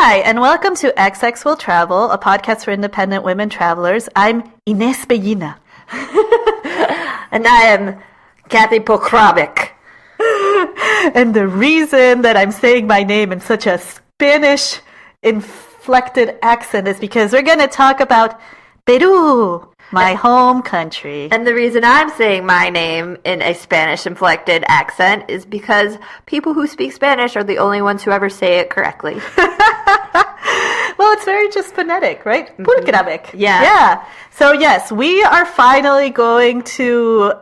Hi, and welcome to XX Will Travel, a podcast for independent women travelers. I'm Ines Bellina. And I am Kathy Pokravic. And the reason that I'm saying my name in such a Spanish-inflected accent is because we're going to talk about Peru, my home country. And the reason I'm saying my name in a Spanish-inflected accent is because people who speak Spanish are the only ones who ever say it correctly. Well, it's very just phonetic, right? Pokravic. Yeah. Yeah. So, yes, we are finally going to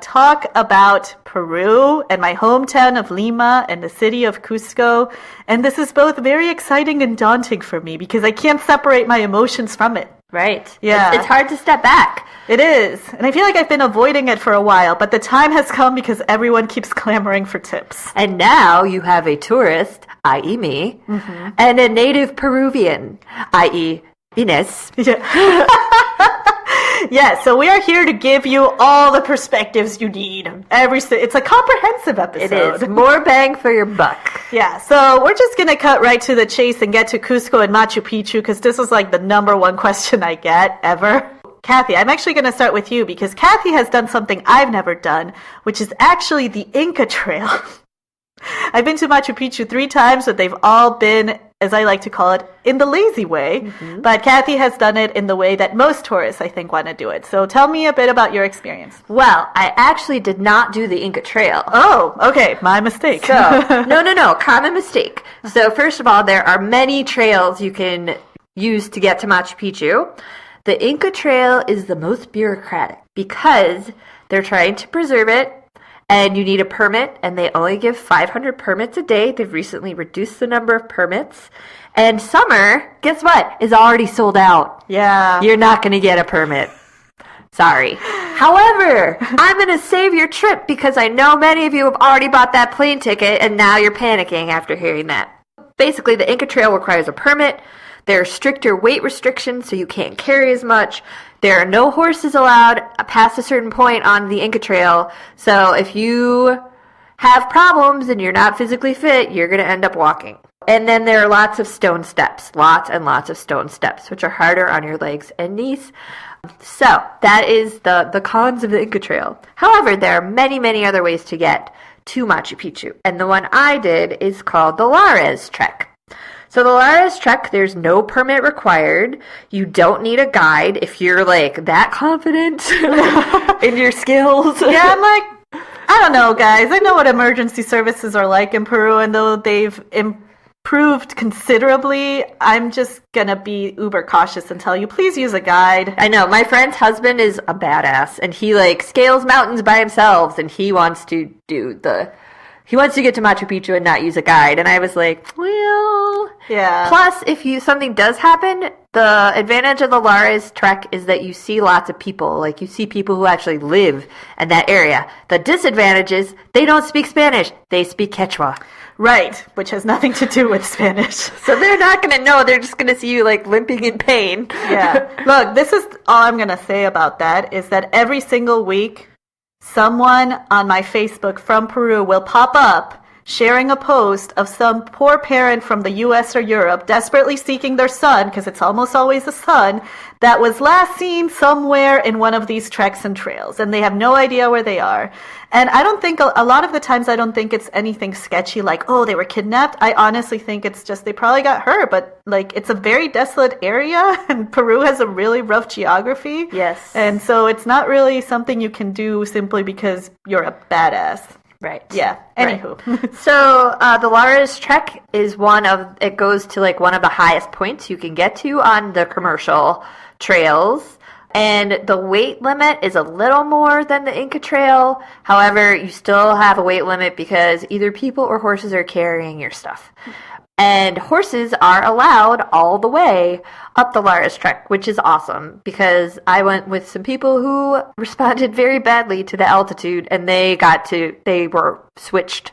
talk about Peru and my hometown of Lima and the city of Cusco. And this is both very exciting and daunting for me because I can't separate my emotions from it. Right. Yeah. It's hard to step back. It is. And I feel like I've been avoiding it for a while, but the time has come because everyone keeps clamoring for tips. And now you have a tourist, i.e. me, and a native Peruvian, i.e. Ines. Yeah. Yeah, so we are here to give you all the perspectives you need. It's a comprehensive episode. It is. More bang for your buck. Yeah, so we're just going to cut right to the chase and get to Cusco and Machu Picchu because this is like the number one question I get ever. Kathy, I'm actually going to start with you because Kathy has done something I've never done, which is actually the Inca Trail. I've been to Machu Picchu 3 times, but they've all been, as I like to call it, in the lazy way. But Kathy has done it in the way that most tourists, I think, want to do it. So tell me a bit about your experience. Well, I actually did not do the Inca Trail. Oh, okay. My mistake. So, no. Common mistake. So first of all, there are many trails you can use to get to Machu Picchu. The Inca Trail is the most bureaucratic because they're trying to preserve it. And you need a permit, and they only give 500 permits a day. They've recently reduced the number of permits. And summer, guess what, is already sold out. Yeah. You're not going to get a permit. Sorry. However, I'm going to save your trip because I know many of you have already bought that plane ticket, and now you're panicking after hearing that. Basically, the Inca Trail requires a permit. There are stricter weight restrictions, so you can't carry as much. There are no horses allowed past a certain point on the Inca Trail. So if you have problems and you're not physically fit, you're going to end up walking. And then there are lots of stone steps, lots and lots of stone steps, which are harder on your legs and knees. So that is the cons of the Inca Trail. However, there are many, many other ways to get to Machu Picchu. And the one I did is called the Lares Trek. So the Lares Trek, there's no permit required. You don't need a guide if you're like that confident in your skills. Yeah, I'm like, I don't know, guys. I know what emergency services are like in Peru, and though they've improved considerably, I'm just gonna be uber cautious and tell you, please use a guide. I know. My friend's husband is a badass, and he like scales mountains by himself, and he wants to get to Machu Picchu and not use a guide. And I was like, well, yeah. Plus, if something does happen, the advantage of the Lares Trek is that you see lots of people. Like, you see people who actually live in that area. The disadvantage is they don't speak Spanish. They speak Quechua. Right, which has nothing to do with Spanish. So they're not going to know. They're just going to see you, like, limping in pain. Yeah. Look, this is all I'm going to say about that, is that every single week, someone on my Facebook from Peru will pop up sharing a post of some poor parent from the US or Europe desperately seeking their son, because it's almost always a son, that was last seen somewhere in one of these treks and trails, and they have no idea where they are. And I don't think, a lot of the times I don't think it's anything sketchy like, oh, they were kidnapped. I honestly think it's just they probably got hurt, but like it's a very desolate area, and Peru has a really rough geography. Yes. And so it's not really something you can do simply because you're a badass. Right. Yeah. Anywho. Right. So the Lares Trek is it goes to like one of the highest points you can get to on the commercial trails. And the weight limit is a little more than the Inca Trail. However, you still have a weight limit because either people or horses are carrying your stuff. And horses are allowed all the way up the Lares Trek, which is awesome because I went with some people who responded very badly to the altitude, and they were switched.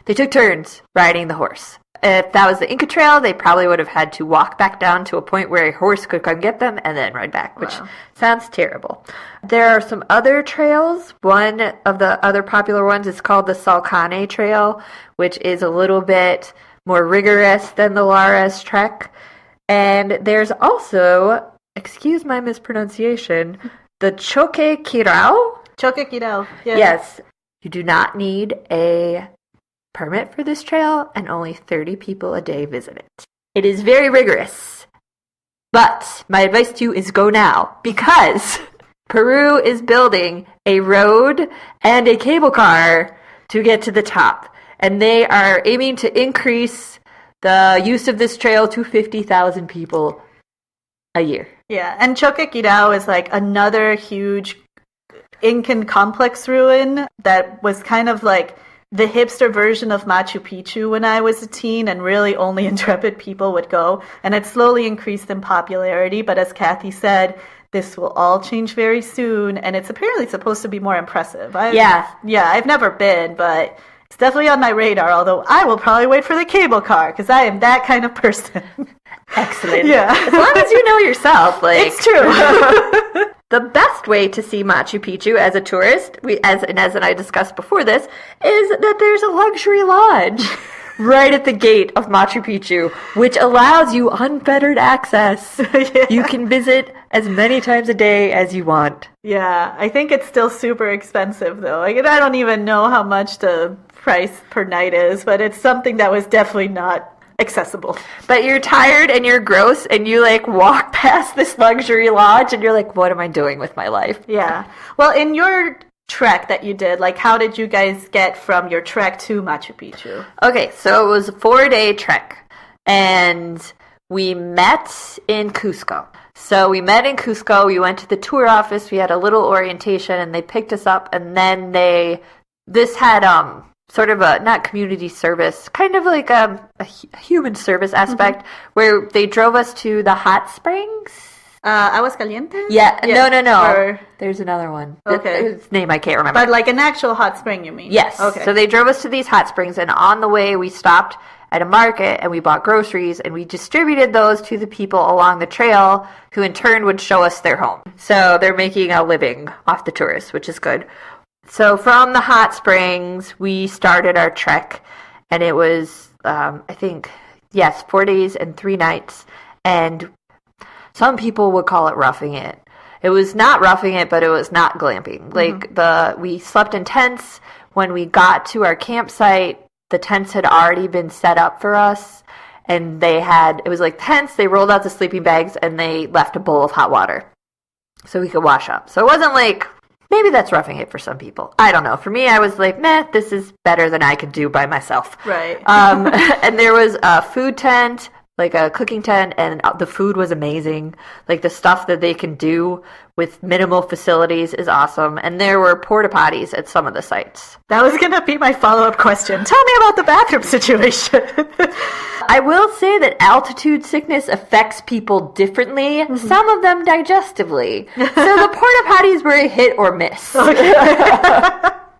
They took turns riding the horse. If that was the Inca Trail, they probably would have had to walk back down to a point where a horse could come get them and then ride back, which sounds terrible. There are some other trails. One of the other popular ones is called the Salcane Trail, which is a little bit more rigorous than the Lares trek. And there's also, excuse my mispronunciation, the Choquequirao? Choquequirao. Yeah. Yes. You do not need a permit for this trail, and only 30 people a day visit it. It is very rigorous. But my advice to you is go now, because Peru is building a road and a cable car to get to the top. And they are aiming to increase the use of this trail to 50,000 people a year. Yeah, and Choquequirao is like another huge Incan complex ruin that was kind of like the hipster version of Machu Picchu when I was a teen, and really only intrepid people would go. And it slowly increased in popularity, but as Kathy said, this will all change very soon, and it's apparently supposed to be more impressive. I've never been, but it's definitely on my radar, although I will probably wait for the cable car, because I am that kind of person. Excellent. Yeah. As long as you know yourself. It's true. The best way to see Machu Picchu as a tourist, as I discussed before this, is that there's a luxury lodge right at the gate of Machu Picchu, which allows you unfettered access. Yeah. You can visit as many times a day as you want. Yeah, I think it's still super expensive, though. I don't even know how much the price per night is, but it's something that was definitely not accessible. But you're tired and you're gross and you walk past this luxury lodge and you're like, what am I doing with my life? Yeah. Well, in your trek that you did, how did you guys get from your trek to Machu Picchu? Okay, so it was a 4-day trek and we met in Cusco. So we met in Cusco, we went to the tour office, we had a little orientation and they picked us up, and then this had sort of a, not community service, kind of like a human service aspect, where they drove us to the hot springs. Aguascalientes? Yeah, yes. No. Or... There's another one. Okay. Its name I can't remember. But an actual hot spring, you mean? Yes. Okay. So they drove us to these hot springs, and on the way we stopped at a market and we bought groceries and we distributed those to the people along the trail, who in turn would show us their home. So they're making a living off the tourists, which is good. So from the hot springs, we started our trek, and it was, 4 days and 3 nights, and some people would call it roughing it. It was not roughing it, but it was not glamping. We slept in tents. When we got to our campsite, the tents had already been set up for us, and it was like tents, they rolled out the sleeping bags, and they left a bowl of hot water so we could wash up. So it wasn't maybe that's roughing it for some people. I don't know. For me, I was like, meh, this is better than I could do by myself. Right. And there was a food tent, a cooking tent, and the food was amazing. The stuff that they can do with minimal facilities is awesome. And there were porta potties at some of the sites. That was going to be my follow-up question. Tell me about the bathroom situation. I will say that altitude sickness affects people differently, some of them digestively. So the porta potties were a hit or miss. Okay.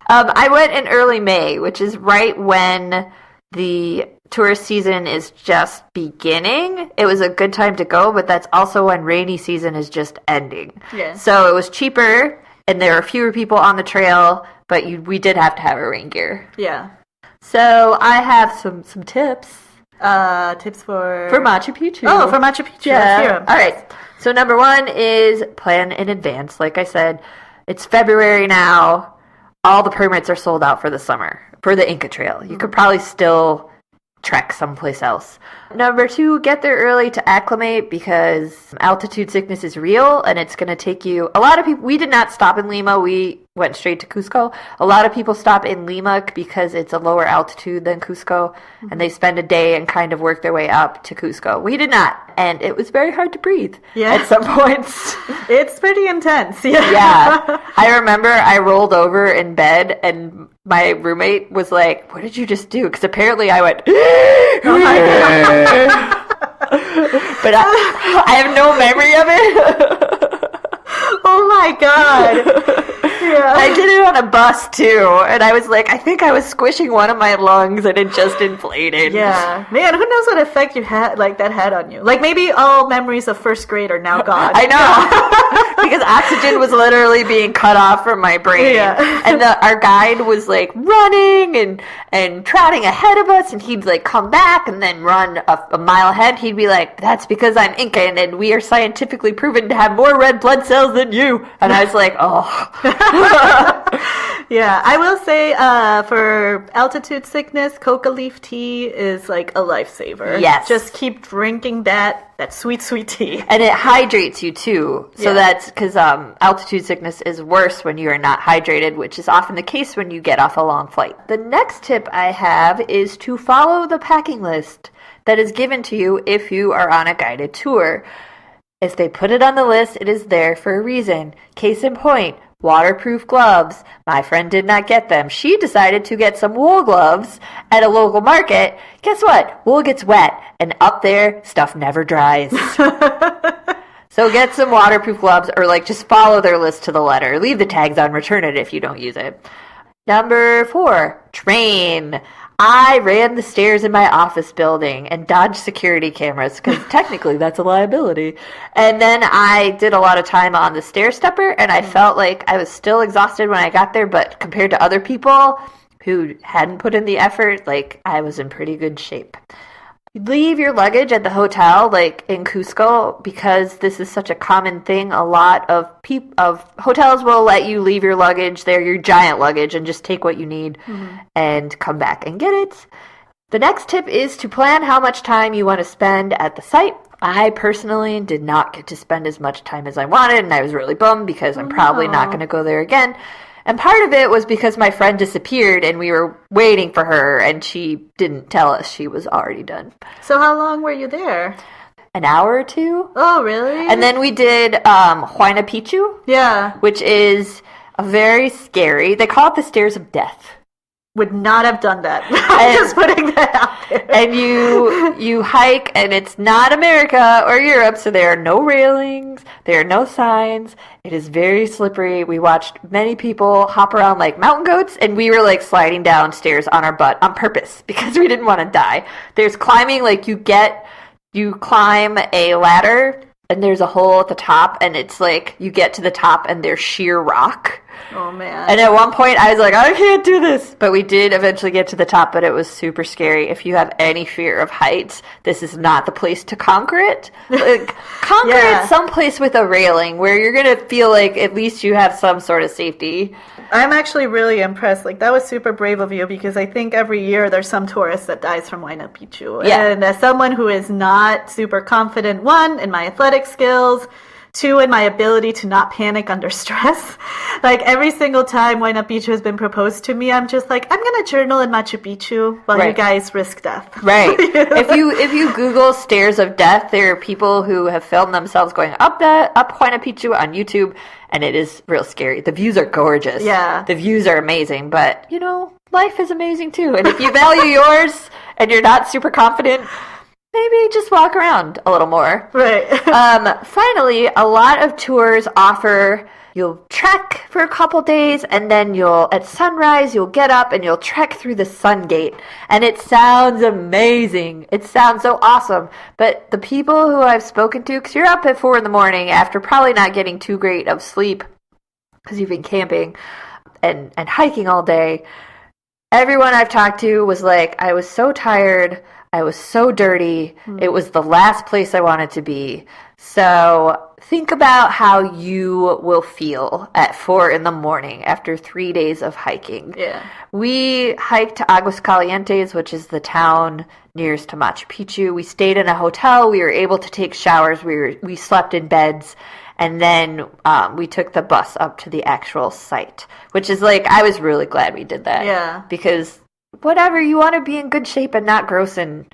I went in early May, which is right when the tourist season is just beginning. It was a good time to go, but that's also when rainy season is just ending. Yeah. So it was cheaper, and there were fewer people on the trail, but we did have to have our rain gear. Yeah. So I have some tips. Tips for Machu Picchu. Oh, for Machu Picchu. Yeah. Let's hear 'em. All right. So number 1 is plan in advance. Like I said, it's February now. All the permits are sold out for the summer for the Inca Trail. You could probably still trek someplace else. Number 2, get there early to acclimate, because altitude sickness is real and it's going to take you. A lot of people, we did not stop in Lima. We went straight to Cusco. A lot of people stop in Lima because it's a lower altitude than Cusco, and they spend a day and kind of work their way up to Cusco. We did not, and it was very hard to breathe at some points. It's pretty intense. Yeah. I remember I rolled over in bed and my roommate was like, what did you just do? Because apparently I went, oh my God. But I have no memory of it. Oh my God. Yeah. I did it on a bus too, and I was like, I think I was squishing one of my lungs and it just inflated. Yeah. Man, who knows what effect you had that had on you. Maybe all memories of first grade are now gone. I know. because oxygen was literally being cut off from my brain. Yeah. And our guide was like running and trotting ahead of us, and he'd like come back and then run a mile ahead. He'd be like, "That's because I'm Incan and we are scientifically proven to have more red blood cells than you." And I was like, "Oh." Yeah, I will say for altitude sickness, coca leaf tea is like a lifesaver. Yes. Just keep drinking that sweet, sweet tea. And it hydrates you too. So Yeah. that's because altitude sickness is worse when you are not hydrated, which is often the case when you get off a long flight. The next tip I have is to follow the packing list that is given to you if you are on a guided tour. If they put it on the list, it is there for a reason. Case in point, waterproof gloves. My friend did not get them. She decided to get some wool gloves at a local market. Guess what? Wool gets wet, and up there, stuff never dries. So get some waterproof gloves, or like just follow their list to the letter. Leave the tags on, return it if you don't use it. Number 4, train. I ran the stairs in my office building and dodged security cameras because technically that's a liability. And then I did a lot of time on the stair stepper, and I felt like I was still exhausted when I got there, but compared to other people who hadn't put in the effort, like I was in pretty good shape. Leave your luggage at the hotel, like in Cusco, because this is such a common thing. A lot of hotels will let you leave your luggage there, your giant luggage, and just take what you need and come back and get it. The next tip is to plan how much time you want to spend at the site. I personally did not get to spend as much time as I wanted, and I was really bummed because I'm probably not going to go there again. And part of it was because my friend disappeared and we were waiting for her and she didn't tell us she was already done. So how long were you there? An hour or two. Oh, really? And then we did Machu Picchu. Yeah. Which is a very scary, they call it the Stairs of Death. Would not have done that. I'm just putting that out there. And you hike, and it's not America or Europe, so there are no railings, there are no signs. It is very slippery. We watched many people hop around like mountain goats, and we were like sliding down stairs on our butt on purpose because we didn't want to die. There's climbing, like you climb a ladder, and there's a hole at the top, and it's like you get to the top, and there's sheer rock. Oh, man. And at one point, I was like, I can't do this. But we did eventually get to the top, but it was super scary. If you have any fear of heights, this is not the place to conquer it. Like, conquer it someplace with a railing where you're going to feel like at least you have some sort of safety. I'm actually really impressed. Like, that was super brave of you because I think every year there's some tourist that dies from Machu Picchu. Yeah. And as someone who is not super confident, 1, in my athletic skills, 2, in my ability to not panic under stress. Like, every single time Machu Picchu has been proposed to me, I'm just like, I'm going to journal in Machu Picchu while you guys risk death. Right. If you Google Stairs of Death, there are people who have filmed themselves going up Machu Picchu on YouTube, and it is real scary. The views are gorgeous. Yeah. The views are amazing, but, life is amazing too. And if you value yours and you're not super confident, maybe just walk around a little more. Right. Finally, a lot of tours offer, you'll trek for a couple days, and then at sunrise, you'll get up and you'll trek through the sun gate. And it sounds amazing. It sounds so awesome. But the people who I've spoken to, because you're up at 4 a.m. after probably not getting too great of sleep because you've been camping and hiking all day, everyone I've talked to was like, I was so tired. I was so dirty. It was the last place I wanted to be. So think about how you will feel at 4 a.m. after 3 days of hiking. Yeah. We hiked to Aguascalientes, which is the town nearest to Machu Picchu. We stayed in a hotel. We were able to take showers. We slept in beds. And then we took the bus up to the actual site, which is like, I was really glad we did that. Yeah. Because whatever, you want to be in good shape and not gross and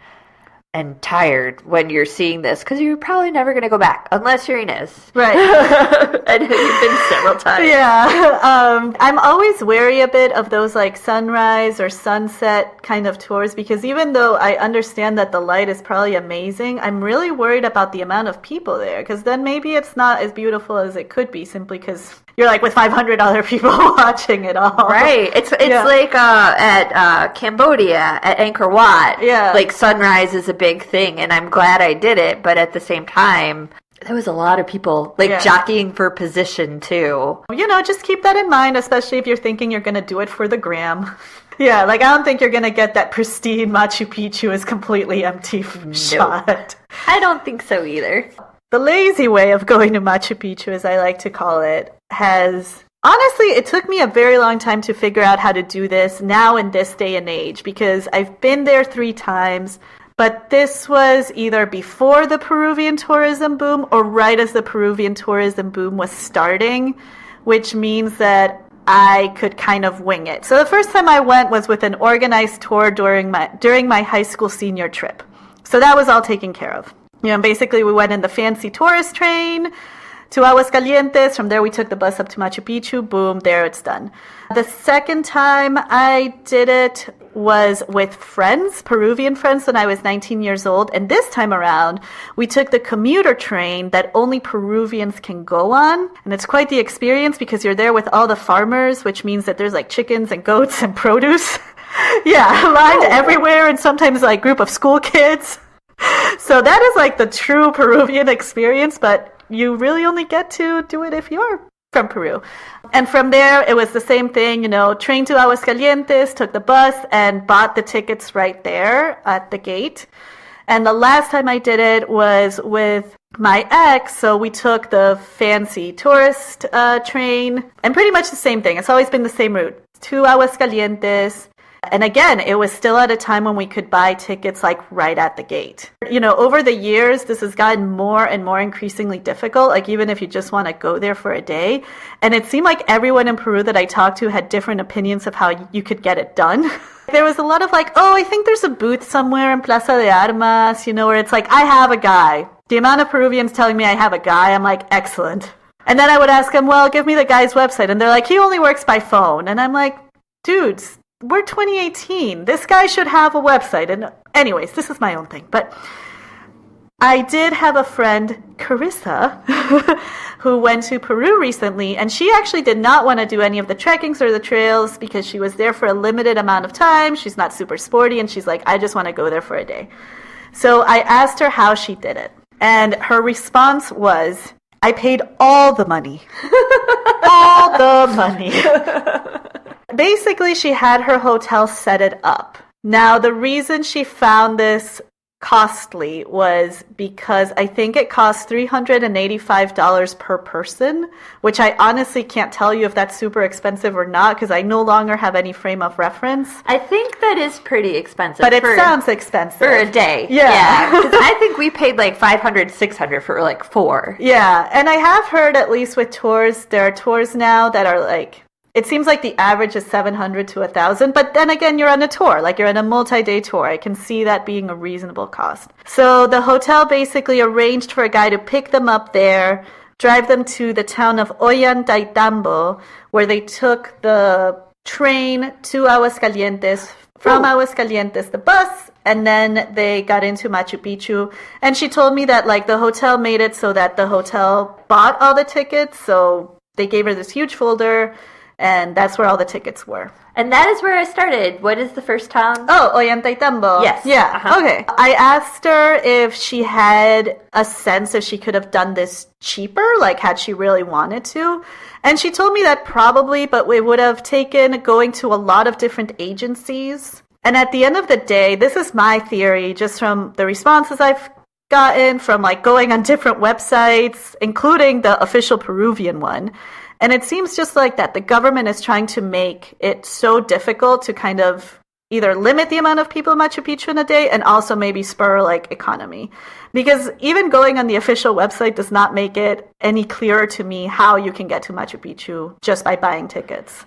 tired when you're seeing this, because you're probably never going to go back unless you're Ines. Right. And you've been several times. Yeah. I'm always wary a bit of those like sunrise or sunset kind of tours because even though I understand that the light is probably amazing, I'm really worried about the amount of people there because then maybe it's not as beautiful as it could be simply because you're like with 500 other people watching it all. Right. It's like at Cambodia, at Angkor Wat. Yeah. Like sunrise is a big thing, and I'm glad I did it, but at the same time, There was a lot of people, jockeying for position, too. Just keep that in mind, especially if you're thinking you're going to do it for the gram. Yeah, I don't think you're going to get that pristine Machu Picchu is completely empty shot. I don't think so either. The lazy way of going to Machu Picchu, as I like to call it, has... Honestly, it took me a very long time to figure out how to do this now in this day and age, because I've been there 3 times. But this was either before the Peruvian tourism boom or right as the Peruvian tourism boom was starting, which means that I could kind of wing it. So the first time I went was with an organized tour during my high school senior trip. So that was all taken care of. Basically we went in the fancy tourist train to Aguascalientes. From there we took the bus up to Machu Picchu. Boom, there it's done. The second time I did it was with friends, Peruvian friends, when I was 19 years old. And this time around, we took the commuter train that only Peruvians can go on. And it's quite the experience because you're there with all the farmers, which means that there's chickens and goats and produce. Lined everywhere, and sometimes group of school kids. So that is the true Peruvian experience, but you really only get to do it if you're from Peru. And from there, it was the same thing, train to Aguascalientes, took the bus, and bought the tickets right there at the gate. And the last time I did it was with my ex, so we took the fancy tourist train, and pretty much the same thing. It's always been the same route, to Aguascalientes. And again, it was still at a time when we could buy tickets right at the gate. Over the years, this has gotten more and more increasingly difficult, even if you just want to go there for a day. And it seemed like everyone in Peru that I talked to had different opinions of how you could get it done. There was a lot of I think there's a booth somewhere in Plaza de Armas, where it's I have a guy. The amount of Peruvians telling me I have a guy, I'm excellent. And then I would ask them, well, give me the guy's website. And they're he only works by phone. And I'm dudes, we're 2018. This guy should have a website. And anyways, this is my own thing. But I did have a friend, Carissa, who went to Peru recently. And she actually did not want to do any of the trekkings or the trails because she was there for a limited amount of time. She's not super sporty. And she's I just want to go there for a day. So I asked her how she did it. And her response was, I paid all the money. All the money. Basically, she had her hotel set it up. Now, the reason she found this costly was because I think it cost $385 per person, which I honestly can't tell you if that's super expensive or not because I no longer have any frame of reference. I think that is pretty expensive. But it sounds expensive. For a day. Yeah. Because I think we paid $500, $600 for 4. Yeah. And I have heard, at least with tours, there are tours now that are it seems like the average is $700 to $1,000, but then again, you're on a tour, you're on a multi-day tour. I can see that being a reasonable cost. So the hotel basically arranged for a guy to pick them up there, drive them to the town of Ollantaytambo, where they took the train to Aguascalientes, from Aguascalientes the bus, and then they got into Machu Picchu. And she told me that the hotel made it so that the hotel bought all the tickets, so they gave her this huge folder. And that's where all the tickets were. And that is where I started. What is the first town? Oh, Ollantaytambo. Yes. Yeah. Uh-huh. Okay. I asked her if she had a sense if she could have done this cheaper, had she really wanted to. And she told me that probably, but it would have taken going to a lot of different agencies. And at the end of the day, this is my theory, just from the responses I've gotten from going on different websites, including the official Peruvian one. And it seems just that the government is trying to make it so difficult to kind of either limit the amount of people in Machu Picchu in a day and also maybe spur economy. Because even going on the official website does not make it any clearer to me how you can get to Machu Picchu just by buying tickets.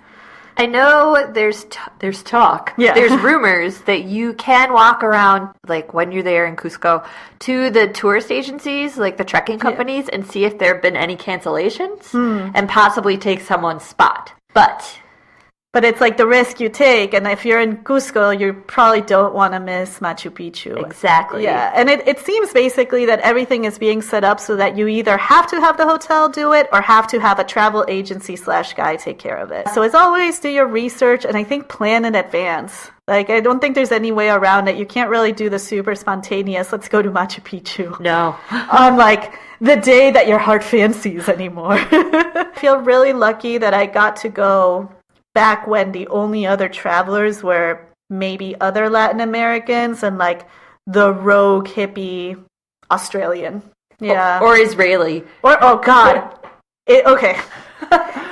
I know there's talk. Yeah. There's rumors that you can walk around, when you're there in Cusco, to the tourist agencies, the trekking companies, and see if there have been any cancellations and possibly take someone's spot. But But it's like the risk you take, and if you're in Cusco, you probably don't want to miss Machu Picchu. Exactly. Yeah, and it seems basically that everything is being set up so that you either have to have the hotel do it or have to have a travel agency / guide take care of it. So as always, do your research, and I think plan in advance. Like, I don't think there's any way around it. You can't really do the super spontaneous, let's go to Machu Picchu. No. On, like, the day that your heart fancies anymore. I feel really lucky that I got to go back when the only other travelers were maybe other Latin Americans and, like, the rogue hippie Australian. Yeah. Or Israeli. Or, oh, God. Okay.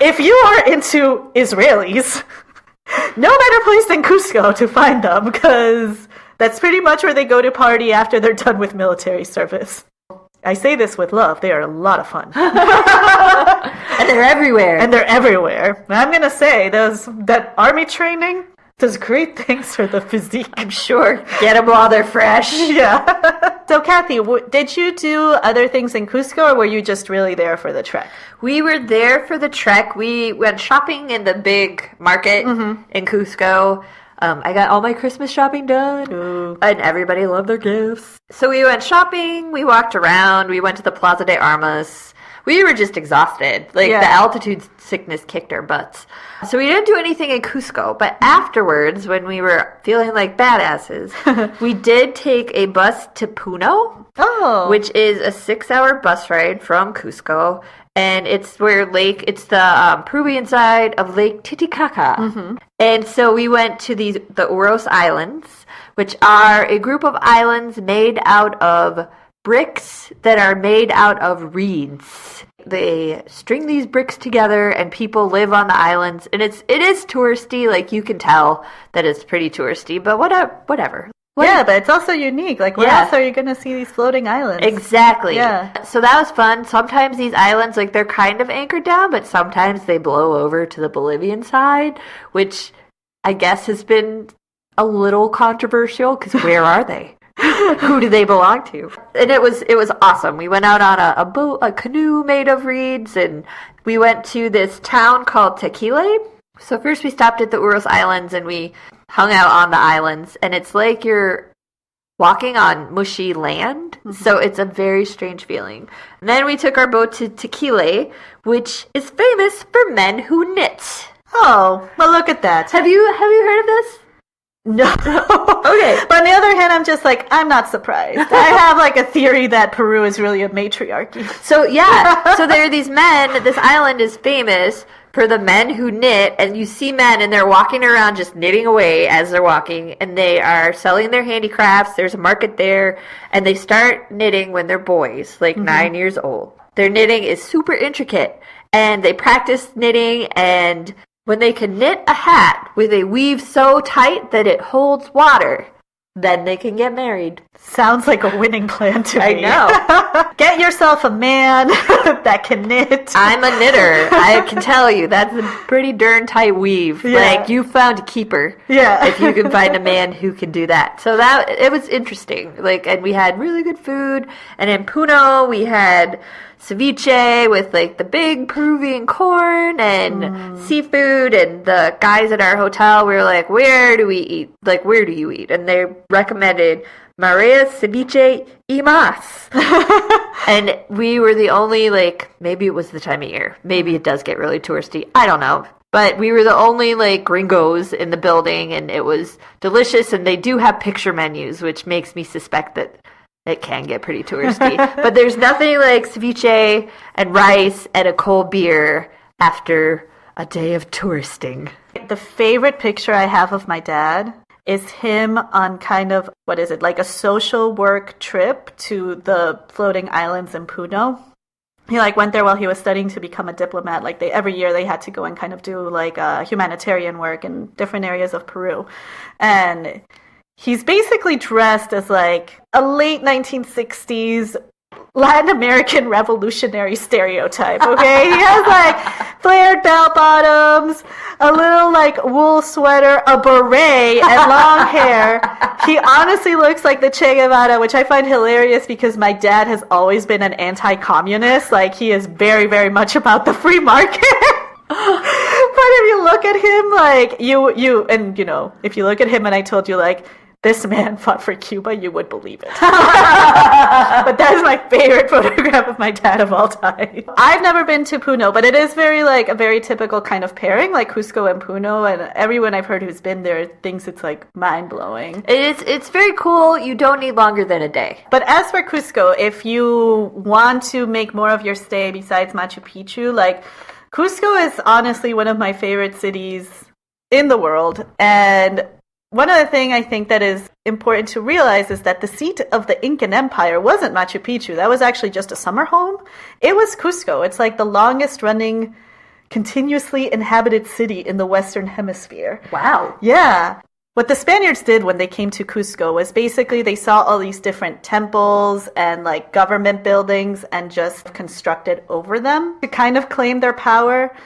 If you are into Israelis, no better place than Cusco to find them, because that's pretty much where they go to party after they're done with military service. I say this with love. They are a lot of fun. And they're everywhere. And I'm going to say that army training does great things for the physique. I'm sure. Get them while they're fresh. Yeah. So, Kathy, did you do other things in Cusco, or were you just really there for the trek? We were there for the trek. We went shopping in the big market in Cusco. I got all my Christmas shopping done. Ooh. And everybody loved their gifts. So we went shopping. We walked around. We went to the Plaza de Armas. We were just exhausted. Like, the altitude sickness kicked our butts. So we didn't do anything in Cusco. But afterwards, when we were feeling like badasses, we did take a bus to Puno, which is a 6-hour bus ride from Cusco. And it's it's the Peruvian side of Lake Titicaca. Mm-hmm. And so we went to the Uros Islands, which are a group of islands made out of bricks that are made out of reeds. They string these bricks together and people live on the islands. And it is touristy, like you can tell that it's pretty touristy, but whatever. Yeah, but it's also unique. Like, where else are you going to see these floating islands? Exactly. Yeah. So that was fun. Sometimes these islands, like, they're kind of anchored down, but sometimes they blow over to the Bolivian side, which I guess has been a little controversial, because where are they? Who do they belong to? And it was awesome. We went out on a canoe made of reeds, and we went to this town called Tequila. So first we stopped at the Uros Islands, and we hung out on the islands, and it's like you're walking on mushy land, so it's a very strange feeling. And then we took our boat to Tequila, which is famous for men who knit. Oh, well, look at that. Have you heard of this? No. Okay. But on the other hand, I'm just like, I'm not surprised. I have like a theory that Peru is really a matriarchy. So yeah, so there are these men, this island is famous for the men who knit, and you see men and they're walking around just knitting away as they're walking, and they are selling their handicrafts. There's a market there, and they start knitting when they're boys, like 9 years old. Their knitting is super intricate, and they practice knitting, and when they can knit a hat with a weave so tight that it holds water, then they can get married. Sounds like a winning plan to me. I know. Get yourself a man that can knit. I'm a knitter. I can tell you, that's a pretty darn tight weave. Yeah. Like, you found a keeper. Yeah. If you can find a man who can do that. So it was interesting. Like, and we had really good food. And in Puno, we had ceviche with like the big Peruvian corn and seafood, and the guys at our hotel, we were like, where do we eat? Like, where do you eat? And they recommended Maria Ceviche y Mas. And we were the only, like, maybe it was the time of year. Maybe it does get really touristy. I don't know. But we were the only, like, gringos in the building, and it was delicious. And they do have picture menus, which makes me suspect that it can get pretty touristy. But there's nothing like ceviche and rice and a cold beer after a day of touristing. The favorite picture I have of my dad is him on kind of, what is it, like a social work trip to the floating islands in Puno. He like went there while he was studying to become a diplomat. Like every year they had to go and kind of do like humanitarian work in different areas of Peru. And he's basically dressed as like a late 1960s Latin American revolutionary stereotype, okay? He has like flared bell bottoms, a little like wool sweater, a beret, and long hair. He honestly looks like the Che Guevara, which I find hilarious because my dad has always been an anti-communist. Like, he is very, very much about the free market. But if you look look at him, like, and you know, if you look at him and I told you, like, this man fought for Cuba, you would believe it. But that is my favorite photograph of my dad of all time. I've never been to Puno, but it is very, like, a very typical kind of pairing, like Cusco and Puno, and everyone I've heard who's been there thinks it's, like, mind-blowing. It's very cool. You don't need longer than a day. But as for Cusco, if you want to make more of your stay besides Machu Picchu, like, Cusco is honestly one of my favorite cities in the world, and one other thing I think that is important to realize is that the seat of the Incan Empire wasn't Machu Picchu. That was actually just a summer home. It was Cusco. It's like the longest running continuously inhabited city in the Western Hemisphere. Wow. Yeah. What the Spaniards did when they came to Cusco was basically they saw all these different temples and like government buildings and just constructed over them to kind of claim their power.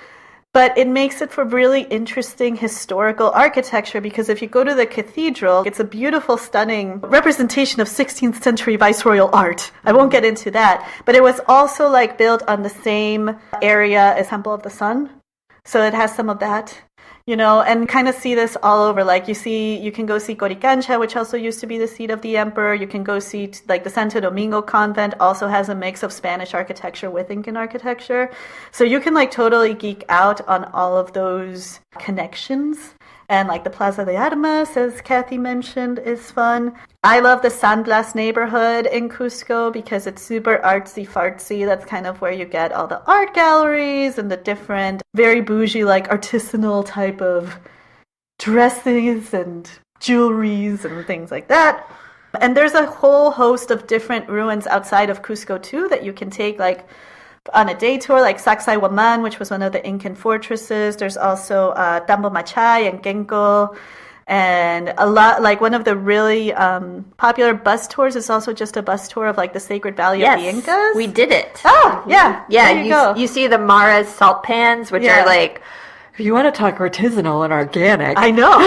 But it makes it for really interesting historical architecture because if you go to the cathedral, it's a beautiful, stunning representation of 16th century viceroyal art. I won't get into that. But it was also like built on the same area as Temple of the Sun. So it has some of that, you know, and kind of see this all over. Like you can go see Coricancha, which also used to be the seat of the emperor. You can go see like the Santo Domingo convent also has a mix of Spanish architecture with Incan architecture. So you can like totally geek out on all of those connections. And like the Plaza de Armas, as Kathy mentioned, is fun. I love the San Blas neighborhood in Cusco because it's super artsy-fartsy. That's kind of where you get all the art galleries and the different, very bougie, like artisanal type of dresses and jewelries and things like that. And there's a whole host of different ruins outside of Cusco too that you can take like on a day tour, like Sacsayhuaman, which was one of the Incan fortresses. There's also Tambo Machay and Genco. And a lot, like one of the really popular bus tours is also just a bus tour of like the Sacred Valley of the Incas. We did it. Oh, yeah. Yeah, there you go. You see the Mara's salt pans, which are like, if you want to talk artisanal and organic. I know.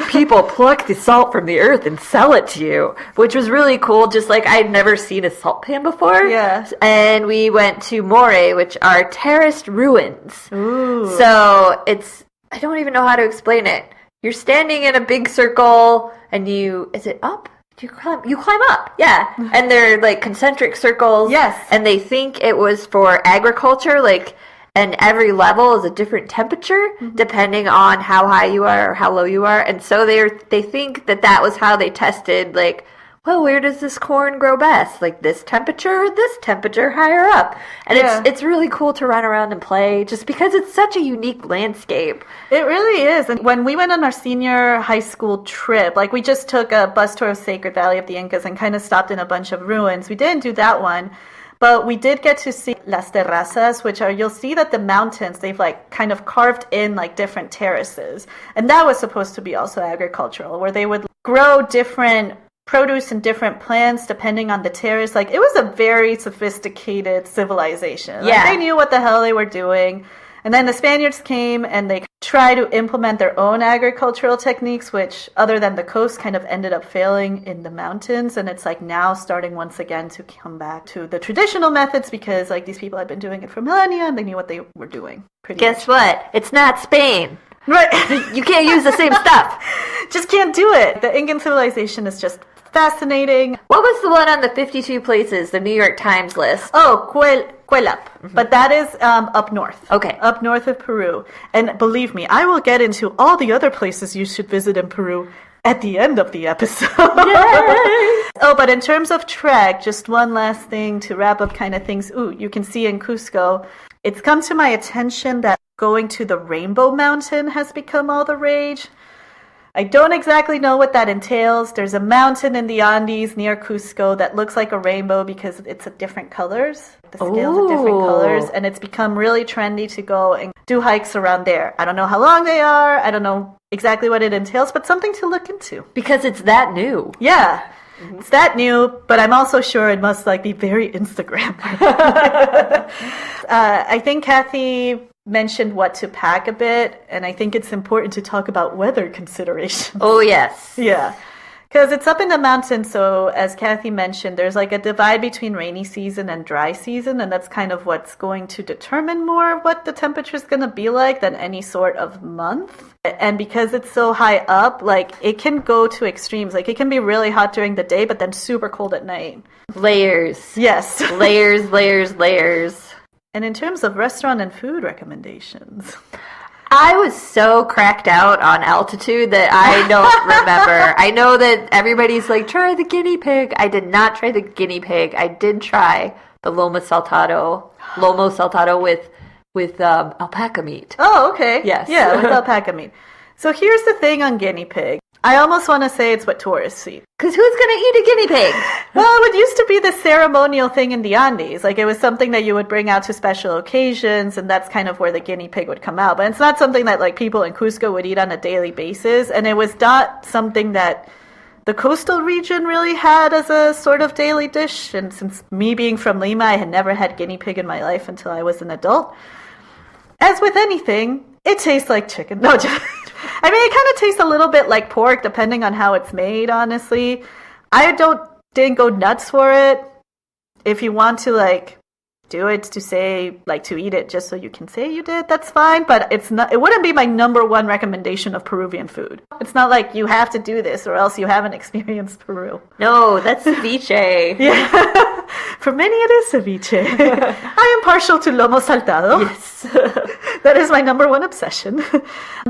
People pluck the salt from the earth and sell it to you, which was really cool. Just like I'd never seen a salt pan before. Yeah. And we went to More, which are terraced ruins. Ooh. So I don't even know how to explain it. You're standing in a big circle and is it up? You climb up, yeah. And they're like concentric circles. Yes. And they think it was for agriculture, like, and every level is a different temperature depending on how high you are or how low you are. And so they think that was how they tested, like, well, where does this corn grow best? Like this temperature or this temperature higher up? And it's really cool to run around and play just because it's such a unique landscape. It really is. And when we went on our senior high school trip, like we just took a bus tour of Sacred Valley of the Incas and kind of stopped in a bunch of ruins. We didn't do that one. But we did get to see Las Terrazas, which are, you'll see that the mountains, they've like kind of carved in like different terraces. And that was supposed to be also agricultural, where they would grow different produce and different plants depending on the terrace. Like it was a very sophisticated civilization. Like, they knew what the hell they were doing. And then the Spaniards came and they tried to implement their own agricultural techniques, which other than the coast kind of ended up failing in the mountains. And it's like now starting once again to come back to the traditional methods because like these people had been doing it for millennia and they knew what they were doing. Guess what? It's not Spain. Right. You can't use the same stuff. Just can't do it. The Incan civilization is just fascinating. What was the one on the 52 places, the New York Times list? Oh, Cuelap. But that is up north. Okay. Up north of Peru. And believe me, I will get into all the other places you should visit in Peru at the end of the episode. Yay! Oh, but in terms of trek, just one last thing to wrap up kind of things. Ooh, you can see in Cusco, it's come to my attention that going to the Rainbow Mountain has become all the rage. I don't exactly know what that entails. There's a mountain in the Andes near Cusco that looks like a rainbow because it's of different colors. The scales are different colors. And it's become really trendy to go and do hikes around there. I don't know how long they are. I don't know exactly what it entails, but something to look into. Because it's that new. Yeah. It's that new, but I'm also sure it must like be very Instagram. I think Kathy mentioned what to pack a bit, and I think it's important to talk about weather considerations. Oh, yes. Yeah. Because it's up in the mountains, so as Kathy mentioned, there's like a divide between rainy season and dry season, and that's kind of what's going to determine more what the temperature is going to be like than any sort of month. And because it's so high up, like it can go to extremes. Like it can be really hot during the day, but then super cold at night. Layers. Yes. Layers, layers, layers. And in terms of restaurant and food recommendations, I was so cracked out on altitude that I don't remember. I know that everybody's like, try the guinea pig. I did not try the guinea pig. I did try the lomo saltado with alpaca meat. oh, okay. Yes. Yeah, with alpaca meat. So here's the thing on guinea pig. I almost want to say it's what tourists eat. Because who's going to eat a guinea pig? Well, it used to be the ceremonial thing in the Andes. Like, it was something that you would bring out to special occasions, and that's kind of where the guinea pig would come out. But it's not something that, like, people in Cusco would eat on a daily basis, and it was not something that the coastal region really had as a sort of daily dish. And since me being from Lima, I had never had guinea pig in my life until I was an adult. As with anything, it tastes like chicken. No, I mean, it kind of tastes a little bit like pork, depending on how it's made, honestly. I didn't go nuts for it. If you want to, like, do it to say, like, to eat it just so you can say you did, that's fine. But it wouldn't be my number one recommendation of Peruvian food. It's not like you have to do this or else you haven't experienced Peru. No, that's ceviche. Yeah. For many, it is ceviche. I am partial to lomo saltado. Yes. That is my number one obsession.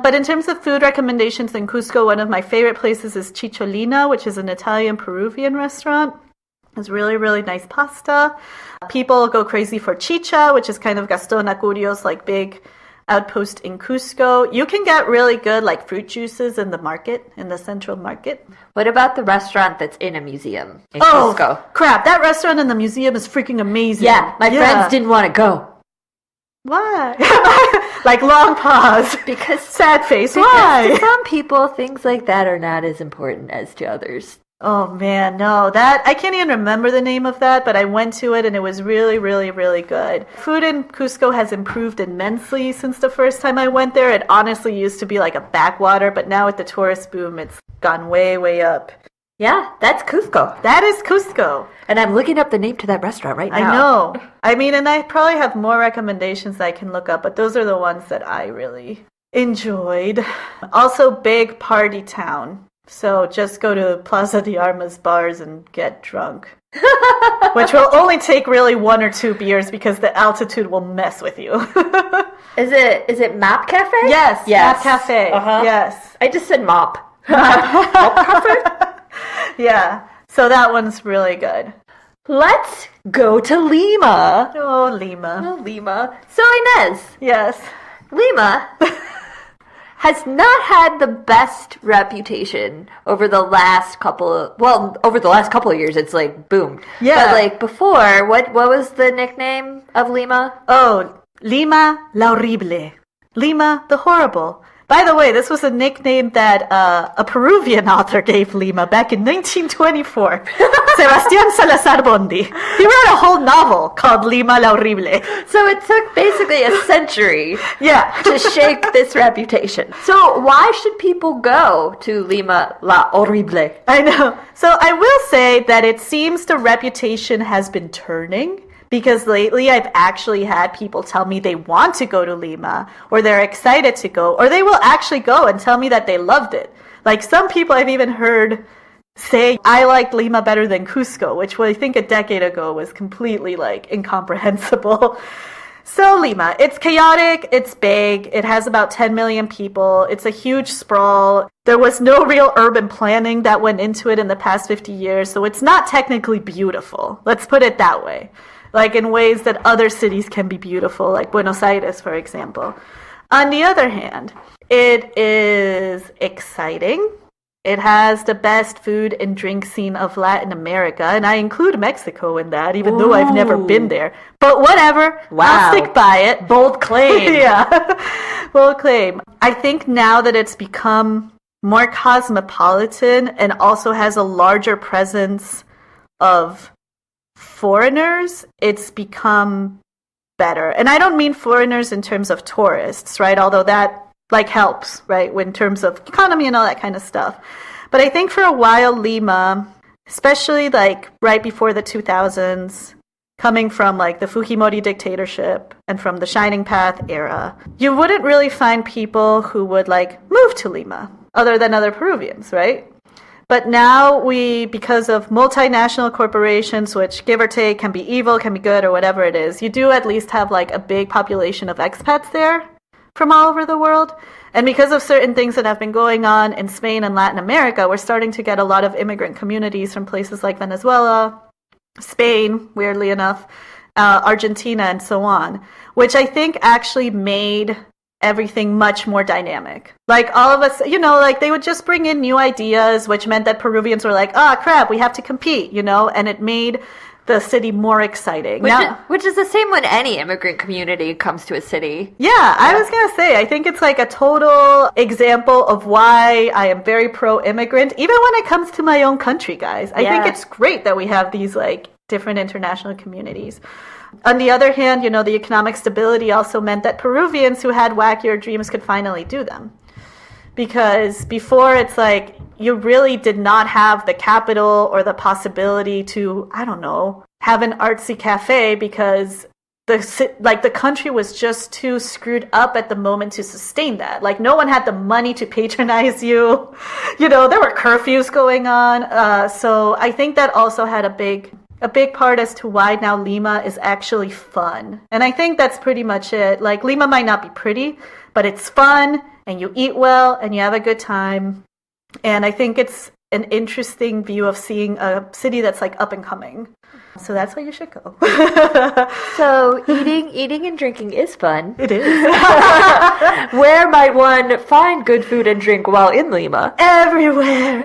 But in terms of food recommendations in Cusco, one of my favorite places is Chicholina, which is an Italian-Peruvian restaurant. It's really, really nice pasta. People go crazy for chicha, which is kind of Gaston Acurio's like big outpost in Cusco. You can get really good like fruit juices in the market, in the central market. What about the restaurant that's in a museum in Cusco? Crap, that restaurant in the museum is freaking amazing. Yeah, my friends didn't want to go. Why? Like long pause. Because sad face. Because Why? to some people, things like that are not as important as to others. Oh man, no, I can't even remember the name of that, but I went to it and it was really, really, really good. Food in Cusco has improved immensely since the first time I went there. It honestly used to be like a backwater, but now with the tourist boom, it's gone way, way up. Yeah, that's Cusco. That is Cusco. And I'm looking up the name to that restaurant right now. I know. I mean, and I probably have more recommendations that I can look up, but those are the ones that I really enjoyed. Also, big party town. So just go to Plaza de Armas bars and get drunk. Which will only take really 1 or 2 beers because the altitude will mess with you. Is it Map Cafe? Yes. Map Cafe. Uh-huh. Yes. I just said Mop. Mop Cafe? Yeah. So that one's really good. Let's go to Lima. Oh, Lima. Oh, Lima. So Inez. Yes. Lima has not had the best reputation over the last couple of years. It's like boom. Yeah. But like before, what was the nickname of Lima? Oh, Lima la horrible. Lima the horrible. By the way, this was a nickname that a Peruvian author gave Lima back in 1924. Sebastián Salazar Bondi. He wrote a whole novel called Lima la horrible. So it took basically a century Yeah. to shake this reputation. So why should people go to Lima la horrible? I know. So I will say that it seems the reputation has been turning. Because lately I've actually had people tell me they want to go to Lima, or they're excited to go, or they will actually go and tell me that they loved it. Like some people I've even heard say, I liked Lima better than Cusco, which I think a decade ago was completely like incomprehensible. So Lima, it's chaotic, it's big, it has about 10 million people, it's a huge sprawl. There was no real urban planning that went into it in the past 50 years, so it's not technically beautiful. Let's put it that way. Like in ways that other cities can be beautiful, like Buenos Aires, for example. On the other hand, it is exciting. It has the best food and drink scene of Latin America, and I include Mexico in that, even though I've never been there. But whatever, wow. I'll stick by it. Bold claim. Yeah, bold claim. I think now that it's become more cosmopolitan and also has a larger presence of foreigners, it's become better. And I don't mean foreigners in terms of tourists, right? Although that like helps, right? In terms of economy and all that kind of stuff. But I think for a while, Lima, especially like right before the 2000s, coming from like the Fujimori dictatorship and from the Shining Path era, you wouldn't really find people who would like move to Lima other than other Peruvians, right? But now because of multinational corporations, which give or take can be evil, can be good, or whatever it is, you do at least have like a big population of expats there from all over the world. And because of certain things that have been going on in Spain and Latin America, we're starting to get a lot of immigrant communities from places like Venezuela, Spain, weirdly enough, Argentina, and so on, which I think actually made everything much more dynamic. Like all of us, like they would just bring in new ideas, which meant that Peruvians were like, crap, we have to compete, and it made the city more exciting. Which is the same when any immigrant community comes to a city. Yeah, I was going to say, I think it's like a total example of why I am very pro-immigrant, even when it comes to my own country, guys. I think it's great that we have these like different international communities. On the other hand, the economic stability also meant that Peruvians who had wackier dreams could finally do them. Because before, it's like you really did not have the capital or the possibility to, I don't know, have an artsy cafe because the country was just too screwed up at the moment to sustain that. Like no one had the money to patronize you. There were curfews going on. So I think that also had a big part as to why now Lima is actually fun. And I think that's pretty much it. Like Lima might not be pretty, but it's fun and you eat well and you have a good time. And I think it's an interesting view of seeing a city that's like up and coming. So that's where you should go. So eating and drinking is fun. It is. Where might one find good food and drink while in Lima? Everywhere.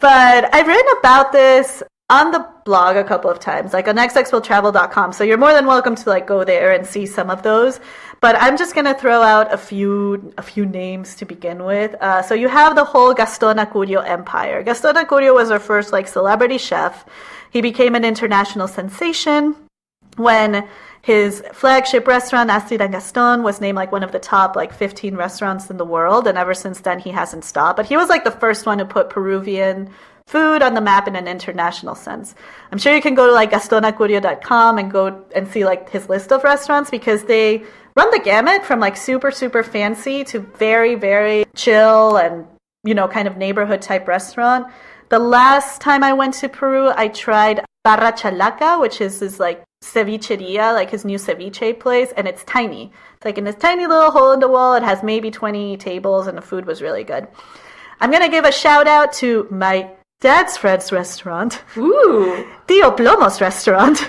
But I've written about this on the blog a couple of times, like on xxwilltravel.com. So you're more than welcome to like go there and see some of those. But I'm just going to throw out a few names to begin with. So you have the whole Gaston Acurio empire. Gaston Acurio was our first like celebrity chef. He became an international sensation when his flagship restaurant, Astrid and Gaston, was named like one of the top like 15 restaurants in the world. And ever since then, he hasn't stopped. But he was like the first one to put Peruvian food on the map in an international sense. I'm sure you can go to like gastonacurio.com and go and see like his list of restaurants because they run the gamut from like super, super fancy to very, very chill and, kind of neighborhood type restaurant. The last time I went to Peru, I tried Barra Chalaca, which is his like cevicheria, like his new ceviche place, and it's tiny. It's like in this tiny little hole in the wall. It has maybe 20 tables, and the food was really good. I'm going to give a shout out to my dad's friend's restaurant. Ooh. Tío Plomo's restaurant.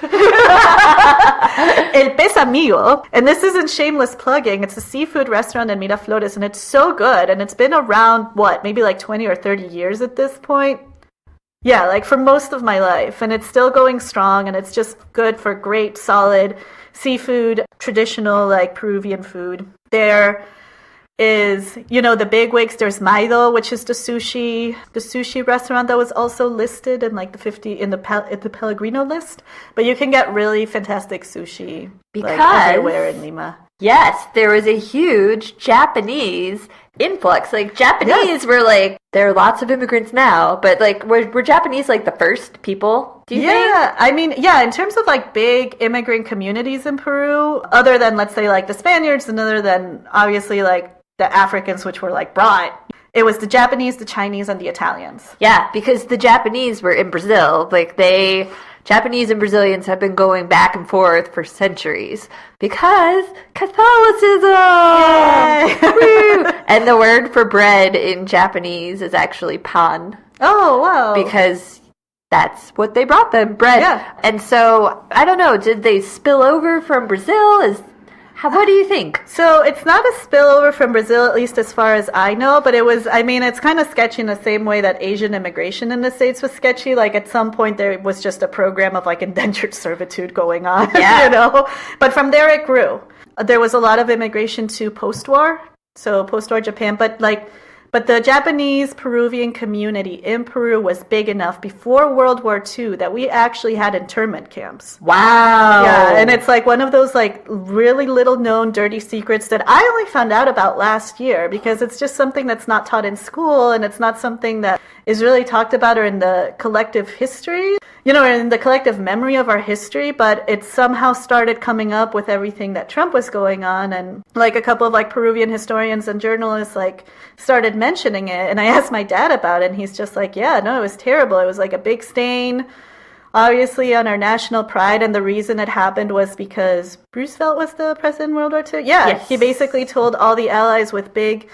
El Pez Amigo. And this isn't shameless plugging. It's a seafood restaurant in Miraflores, and it's so good. And it's been around, maybe like 20 or 30 years at this point? Yeah, like for most of my life. And it's still going strong, and it's just good for great, solid seafood, traditional, like Peruvian food. There is, the bigwigs. There's Maido, which is the sushi restaurant that was also listed in like the Pellegrino list. But you can get really fantastic sushi because like, everywhere in Lima. Yes, there was a huge Japanese influx. Like Japanese were like, there are lots of immigrants now, but like were Japanese like the first people? Do you think? Yeah, I mean, in terms of like big immigrant communities in Peru, other than let's say like the Spaniards and other than obviously like the Africans, which were like brought, it was the Japanese, the Chinese, and the Italians. Yeah, because the Japanese were in Brazil. Like Japanese and Brazilians have been going back and forth for centuries because Catholicism! Woo! And the word for bread in Japanese is actually pan. Oh, wow. Because that's what they brought them, bread. Yeah. And so, I don't know, did they spill over from Brazil? What do you think? So it's not a spillover from Brazil, at least as far as I know, but it's kind of sketchy in the same way that Asian immigration in the States was sketchy. Like at some point there was just a program of like indentured servitude going on, But from there it grew. There was a lot of immigration to post-war Japan, but But the Japanese Peruvian community in Peru was big enough before World War II that we actually had internment camps. Wow. Yeah, and it's like one of those like really little known dirty secrets that I only found out about last year because it's just something that's not taught in school and it's not something that is really talked about or in the collective history, you know, in the collective memory of our history, but it somehow started coming up with everything that Trump was going on, and like a couple of like Peruvian historians and journalists like started mentioning it, and I asked my dad about it and he's just like, yeah, no, it was terrible. It was like a big stain obviously on our national pride, and the reason it happened was because Roosevelt was the president in World War II. Yeah, yes. He basically told all the allies with big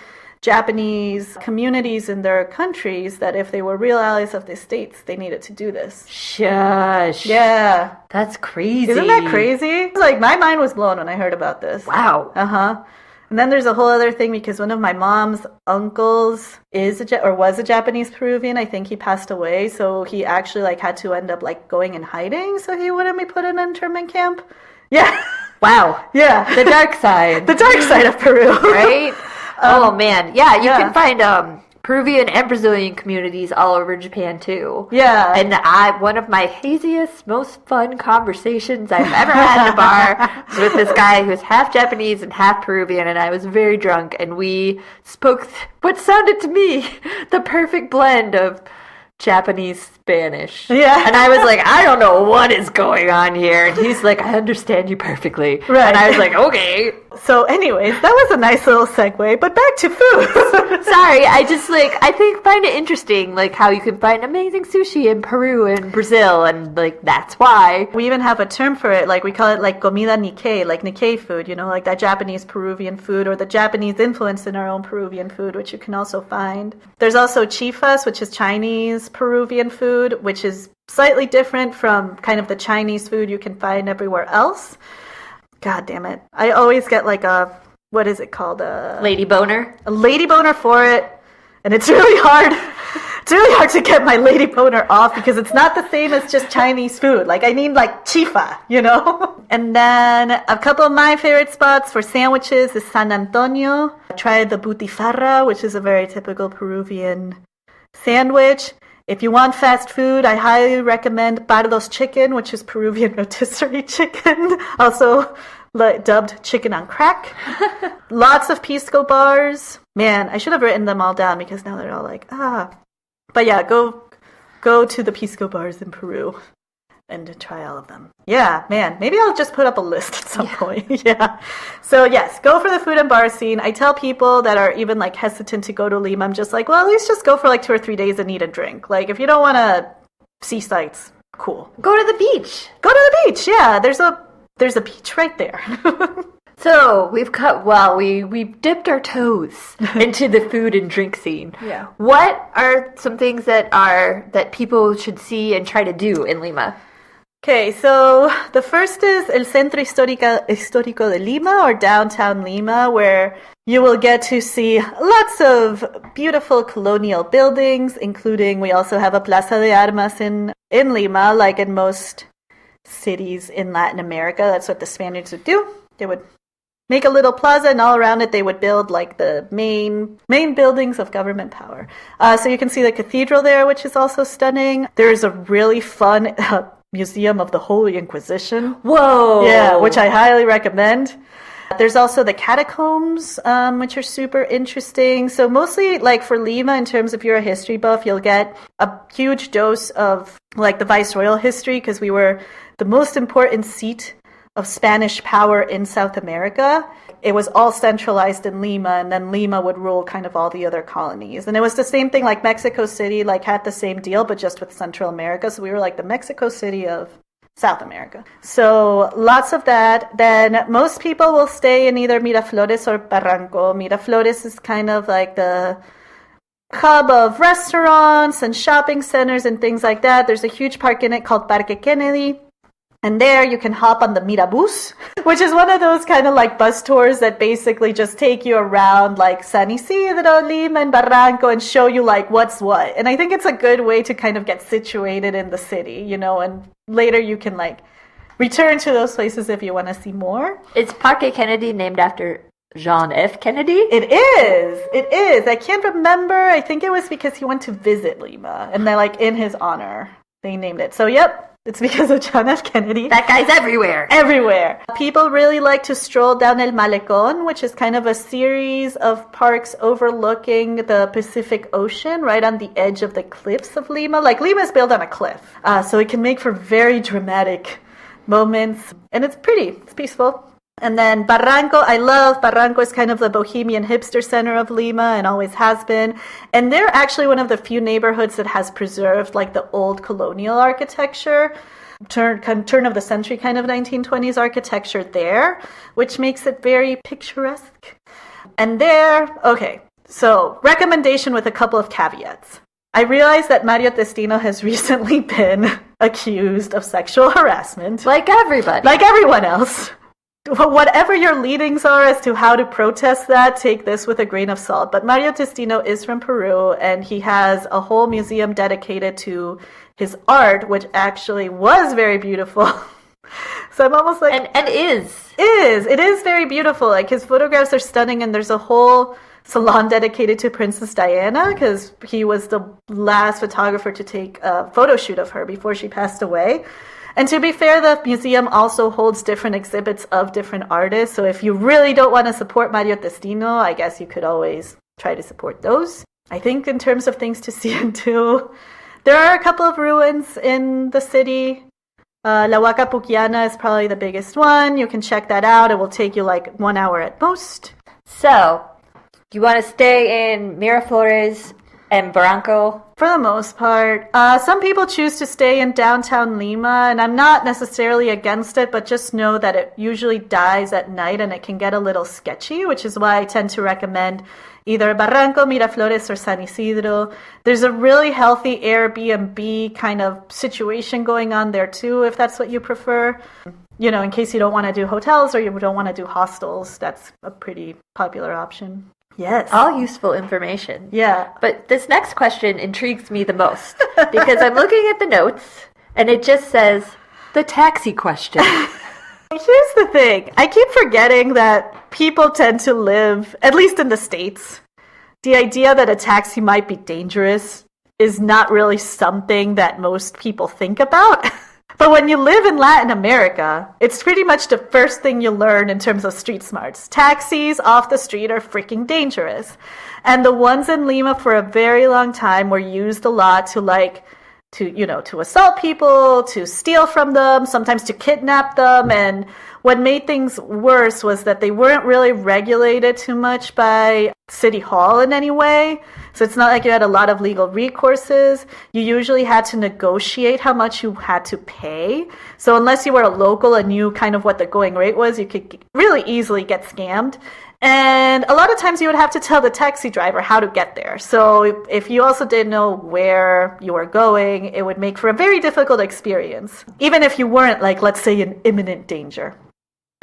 Japanese communities in their countries that if they were real allies of the states, they needed to do this. Shush. Yeah. That's crazy. Isn't that crazy? Like, my mind was blown when I heard about this. Wow. Uh-huh. And then there's a whole other thing because one of my mom's uncles was a Japanese Peruvian. I think he passed away, so he actually like had to end up like going in hiding so he wouldn't be put in an internment camp. Yeah. Wow. Yeah. The dark side. The dark side of Peru. Right? Oh man, yeah, you can find Peruvian and Brazilian communities all over Japan too. Yeah, and one of my haziest, most fun conversations I've ever had in a bar was with this guy who's half Japanese and half Peruvian, and I was very drunk, and we spoke what sounded to me the perfect blend of Japanese Spanish. Yeah. And I was like, I don't know what is going on here. And he's like, I understand you perfectly. Right. And I was like, okay. So anyways, that was a nice little segue, but back to food. Sorry, I find it interesting, like how you can find amazing sushi in Peru and Brazil, and like that's why. We even have a term for it, like we call it like comida Nikkei, like Nikkei food, you know, like that Japanese Peruvian food or the Japanese influence in our own Peruvian food, which you can also find. There's also chifas, which is Chinese Peruvian food, which is slightly different from kind of the Chinese food you can find everywhere else. God damn it. I always get like what is it called? Lady boner? A lady boner for it. And it's really hard. It's really hard to get my lady boner off because it's not the same as just Chinese food. Like I need like chifa, you know? And then a couple of my favorite spots for sandwiches is San Antonio. I tried the butifarra, which is a very typical Peruvian sandwich. If you want fast food, I highly recommend Pardo's chicken, which is Peruvian rotisserie chicken, also dubbed chicken on crack. Lots of pisco bars. Man, I should have written them all down because now they're all like, But yeah, go to the pisco bars in Peru and try all of them. Yeah, man, maybe I'll just put up a list at some point. Yeah. So yes, go for the food and bar scene. I tell people that are even like hesitant to go to Lima, I'm just like, well, at least just go for like 2 or 3 days and eat and drink. Like if you don't want to see sights, cool. Go to the beach. Go to the beach. Yeah, there's a beach right there. So we've dipped our toes into the food and drink scene. Yeah. What are some things that people should see and try to do in Lima? Okay, so the first is El Centro Histórico de Lima, or downtown Lima, where you will get to see lots of beautiful colonial buildings, including we also have a Plaza de Armas in Lima, like in most cities in Latin America. That's what the Spaniards would do. They would make a little plaza, and all around it they would build like the main buildings of government power. So you can see the cathedral there, which is also stunning. There's a really fun Museum of the Holy Inquisition. Whoa! Yeah, which I highly recommend. There's also the catacombs, which are super interesting. So mostly, like for Lima, in terms of you're a history buff, you'll get a huge dose of like the viceroyal history, because we were the most important seat of Spanish power in South America. It was all centralized in Lima, and then Lima would rule kind of all the other colonies. And it was the same thing, like Mexico City like had the same deal, but just with Central America. So we were like the Mexico City of South America. So lots of that. Then most people will stay in either Miraflores or Barranco. Miraflores is kind of like the hub of restaurants and shopping centers and things like that. There's a huge park in it called Parque Kennedy. And there you can hop on the Mirabus, which is one of those kind of like bus tours that basically just take you around like San Isidro, Lima, and Barranco and show you like what's what. And I think it's a good way to kind of get situated in the city, you know, and later you can like return to those places if you want to see more. Is Parque Kennedy named after John F. Kennedy? It is. It is. I can't remember. I think it was because he went to visit Lima, and then like in his honor, they named it. So yep, it's because of John F. Kennedy. That guy's everywhere. Everywhere. People really like to stroll down El Malecón, which is kind of a series of parks overlooking the Pacific Ocean, right on the edge of the cliffs of Lima. Like Lima is built on a cliff, so it can make for very dramatic moments, and it's pretty. It's peaceful. And then Barranco, I love Barranco. Is kind of the bohemian hipster center of Lima and always has been. And they're actually one of the few neighborhoods that has preserved like the old colonial architecture, turn of the century kind of 1920s architecture there, which makes it very picturesque. And there, okay, so recommendation with a couple of caveats. I realize that Mario Testino has recently been accused of sexual harassment. Like everybody. Like everyone else. Whatever your leanings are as to how to protest that, take this with a grain of salt. But Mario Testino is from Peru, and he has a whole museum dedicated to his art, which actually was very beautiful. So I'm almost like... And is. It is very beautiful. Like, his photographs are stunning, and there's a whole salon dedicated to Princess Diana, because he was the last photographer to take a photo shoot of her before she passed away. And to be fair, the museum also holds different exhibits of different artists. So if you really don't want to support Mario Testino, I guess you could always try to support those. I think in terms of things to see and do, there are a couple of ruins in the city. La Huaca Puquiana is probably the biggest one. You can check that out. It will take you like 1 hour at most. So, you want to stay in Miraflores and Barranco? For the most part. Some people choose to stay in downtown Lima, and I'm not necessarily against it, but just know that it usually dies at night and it can get a little sketchy, which is why I tend to recommend either Barranco, Miraflores, or San Isidro. There's a really healthy Airbnb kind of situation going on there too, if that's what you prefer. You know, in case you don't want to do hotels or you don't want to do hostels, that's a pretty popular option. Yes. All useful information. Yeah. But this next question intrigues me the most because I'm looking at the notes and it just says the taxi question. Here's the thing. I keep forgetting that people tend to live, at least in the States, the idea that a taxi might be dangerous is not really something that most people think about. But when you live in Latin America, it's pretty much the first thing you learn in terms of street smarts. Taxis off the street are freaking dangerous. And the ones in Lima for a very long time were used a lot to assault people, to steal from them, sometimes to kidnap them. And what made things worse was that they weren't really regulated too much by City Hall in any way. So it's not like you had a lot of legal recourses. You usually had to negotiate how much you had to pay. So unless you were a local and knew kind of what the going rate was, you could really easily get scammed. And a lot of times you would have to tell the taxi driver how to get there. So if you also didn't know where you were going, it would make for a very difficult experience, even if you weren't, like, let's say, in imminent danger.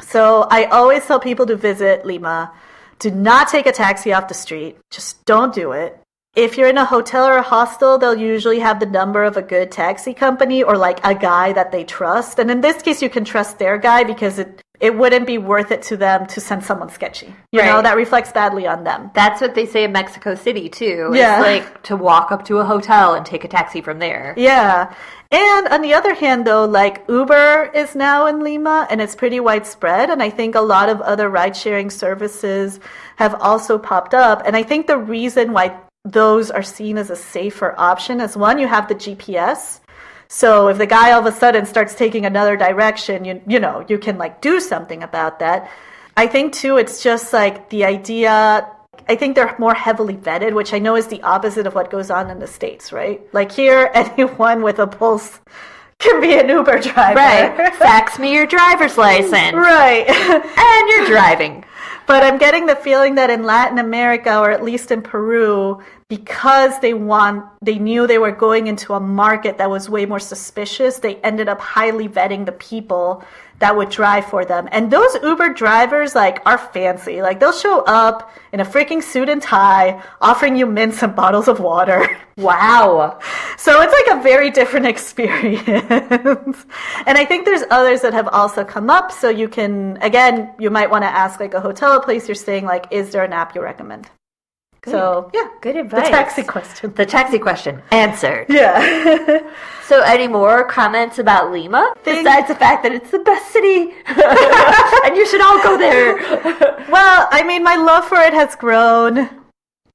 So I always tell people to visit Lima. Do not take a taxi off the street. Just don't do it. If you're in a hotel or a hostel, they'll usually have the number of a good taxi company or like a guy that they trust. And in this case, you can trust their guy because it wouldn't be worth it to them to send someone sketchy. You know, that reflects badly on them. That's what they say in Mexico City, too. Yeah. It's like to walk up to a hotel and take a taxi from there. Yeah. And on the other hand, though, like Uber is now in Lima and it's pretty widespread. And I think a lot of other ride-sharing services have also popped up. And I think the reason why those are seen as a safer option is, one, you have the GPS. So if the guy all of a sudden starts taking another direction, you can like do something about that. I think too, it's just like the idea, I think they're more heavily vetted, which I know is the opposite of what goes on in the States, right? Like here, anyone with a pulse can be an Uber driver. Right. Fax me your driver's license. Right. And you're driving. But I'm getting the feeling that in Latin America, or at least in Peru, because they knew they were going into a market that was way more suspicious, they ended up highly vetting the people that would drive for them. And those Uber drivers, like, are fancy. Like, they'll show up in a freaking suit and tie, offering you mints and bottles of water. Wow. So it's like a very different experience. And I think there's others that have also come up. So you can, again, you might want to ask like a hotel, a place you're staying, like, is there an app you recommend? Good. So, yeah. Good advice. The taxi question. The taxi question. Answered. Yeah. So any more comments about Lima? Besides the fact that it's the best city. And you should all go there. Well, I mean, my love for it has grown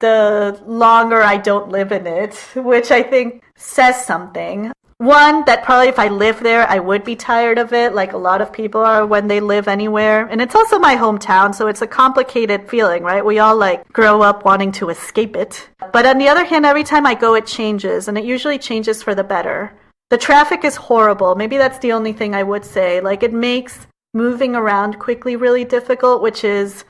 the longer I don't live in it, which I think says something. One, that probably if I lived there, I would be tired of it, like a lot of people are when they live anywhere. And it's also my hometown, so it's a complicated feeling, right? We all like grow up wanting to escape it. But on the other hand, every time I go, it changes, and it usually changes for the better. The traffic is horrible. Maybe that's the only thing I would say. Like, it makes moving around quickly really difficult, which is,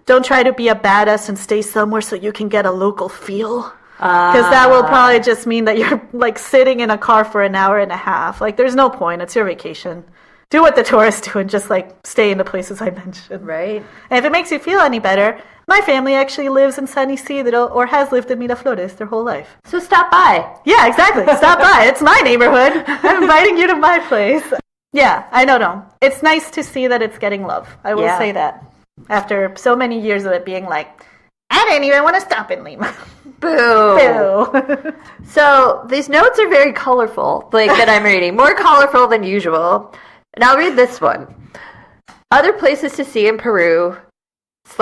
don't try to be a badass and stay somewhere so you can get a local feel. Because that will probably just mean that you're like sitting in a car for an hour and a half. Like, there's no point. It's your vacation. Do what the tourists do and just like stay in the places I mentioned. Right. And if it makes you feel any better, my family actually lives in San Isidro or has lived in Miraflores their whole life. So stop by. Yeah, exactly. Stop by. It's my neighborhood. I'm inviting you to my place. Yeah, I don't know. It's nice to see that it's getting love. I will say that. After so many years of it being like, I didn't even want to stop in Lima. Boo. Boo. So these notes are very colorful, like that I'm reading. More colorful than usual. And I'll read this one. Other places to see in Peru /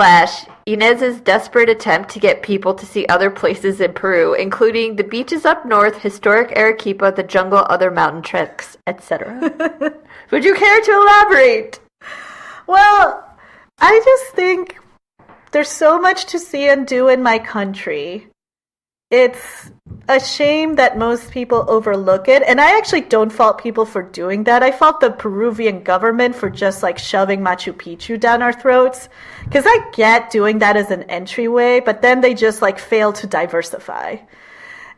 Inez's desperate attempt to get people to see other places in Peru, including the beaches up north, historic Arequipa, the jungle, other mountain treks, etc. Would you care to elaborate? Well, I just think there's so much to see and do in my country. It's a shame that most people overlook it. And I actually don't fault people for doing that. I fault the Peruvian government for just like shoving Machu Picchu down our throats. Because I get doing that as an entryway, but then they just like fail to diversify.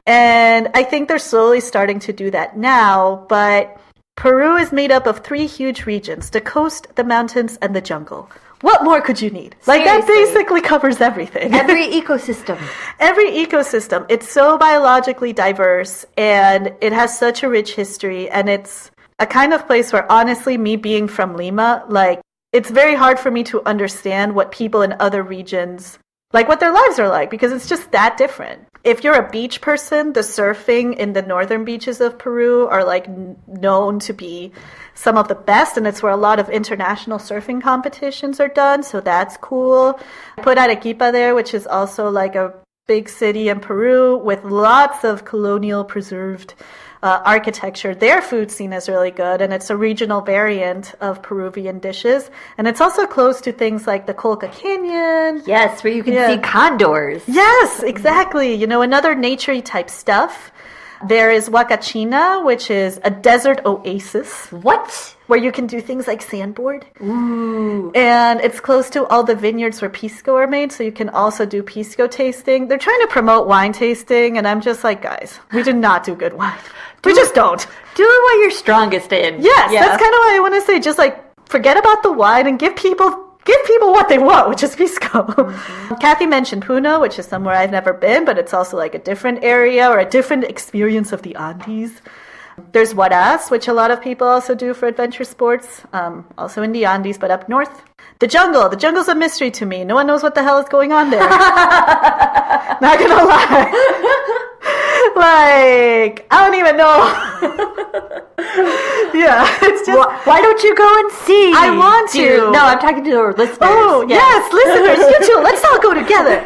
And I think they're slowly starting to do that now. But Peru is made up of 3 huge regions: the coast, the mountains, and the jungle. What more could you need? Like, that basically covers everything. Every ecosystem. Every ecosystem. It's so biologically diverse, and it has such a rich history, and it's a kind of place where, honestly, me being from Lima, like, it's very hard for me to understand what people in other regions, like, what their lives are like, because it's just that different. If you're a beach person, the surfing in the northern beaches of Peru are, like, known to be some of the best, and it's where a lot of international surfing competitions are done, so that's cool. I put Arequipa there, which is also like a big city in Peru with lots of colonial preserved architecture. Their food scene is really good, and it's a regional variant of Peruvian dishes, and it's also close to things like the Colca Canyon. Yes, where you can see condors. Yes, exactly. You know, another nature-y type stuff. There is Huacachina, which is a desert oasis. What? Where you can do things like sandboard. Ooh. And it's close to all the vineyards where pisco are made, so you can also do pisco tasting. They're trying to promote wine tasting, and I'm just like, guys, we do not do good wine. We just don't. Do what you're strongest in. Yes, that's kind of what I want to say. Just like, forget about the wine and give people what they want, which is pisco. Mm-hmm. Kathy mentioned Puno, which is somewhere I've never been, but it's also like a different area or a different experience of the Andes. There's Huaraz, which a lot of people also do for adventure sports, also in the Andes, but up north. The jungle. The jungle's a mystery to me. No one knows what the hell is going on there. Not gonna lie. Like, I don't even know. Yeah, it's just... Why don't you go and see? I want to. No, I'm talking to our listeners. Oh, yes, listeners, you too. Let's all go together.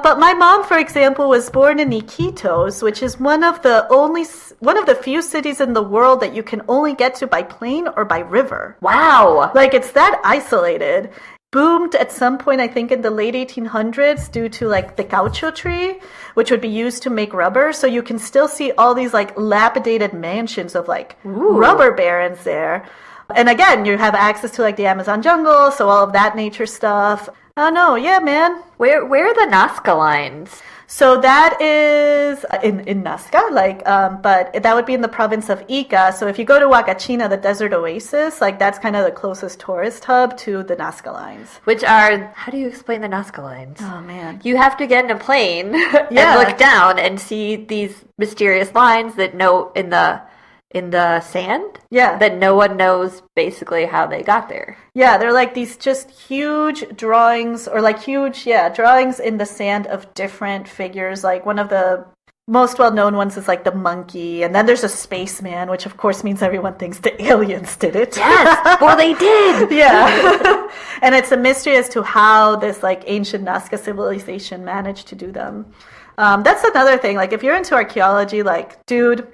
But my mom, for example, was born in Iquitos, which is one of the few cities in the world that you can only get to by plane or by river. Wow. Like, it's that isolated. Boomed at some point, I think, in the late 1800s due to, like, the gaucho tree, which would be used to make rubber. So you can still see all these, like, lapidated mansions of, like, rubber barons there. And again, you have access to, like, the Amazon jungle, so all of that nature stuff. Oh, no, yeah, man. Where are the Nazca lines? So that is in Nazca, but that would be in the province of Ica. So if you go to Huacachina, the desert oasis, like that's kind of the closest tourist hub to the Nazca lines. Which are, how do you explain the Nazca lines? Oh man. You have to get in a plane and look down and see these mysterious lines that in the sand. Yeah. That no one knows basically how they got there. Yeah, they're like these just huge drawings drawings in the sand of different figures. Like one of the most well-known ones is like the monkey, and then there's a spaceman, which of course means everyone thinks the aliens did it. Yes, well they did. Yeah. And it's a mystery as to how this like ancient Nazca civilization managed to do them. That's another thing. Like if you're into archaeology, like, dude,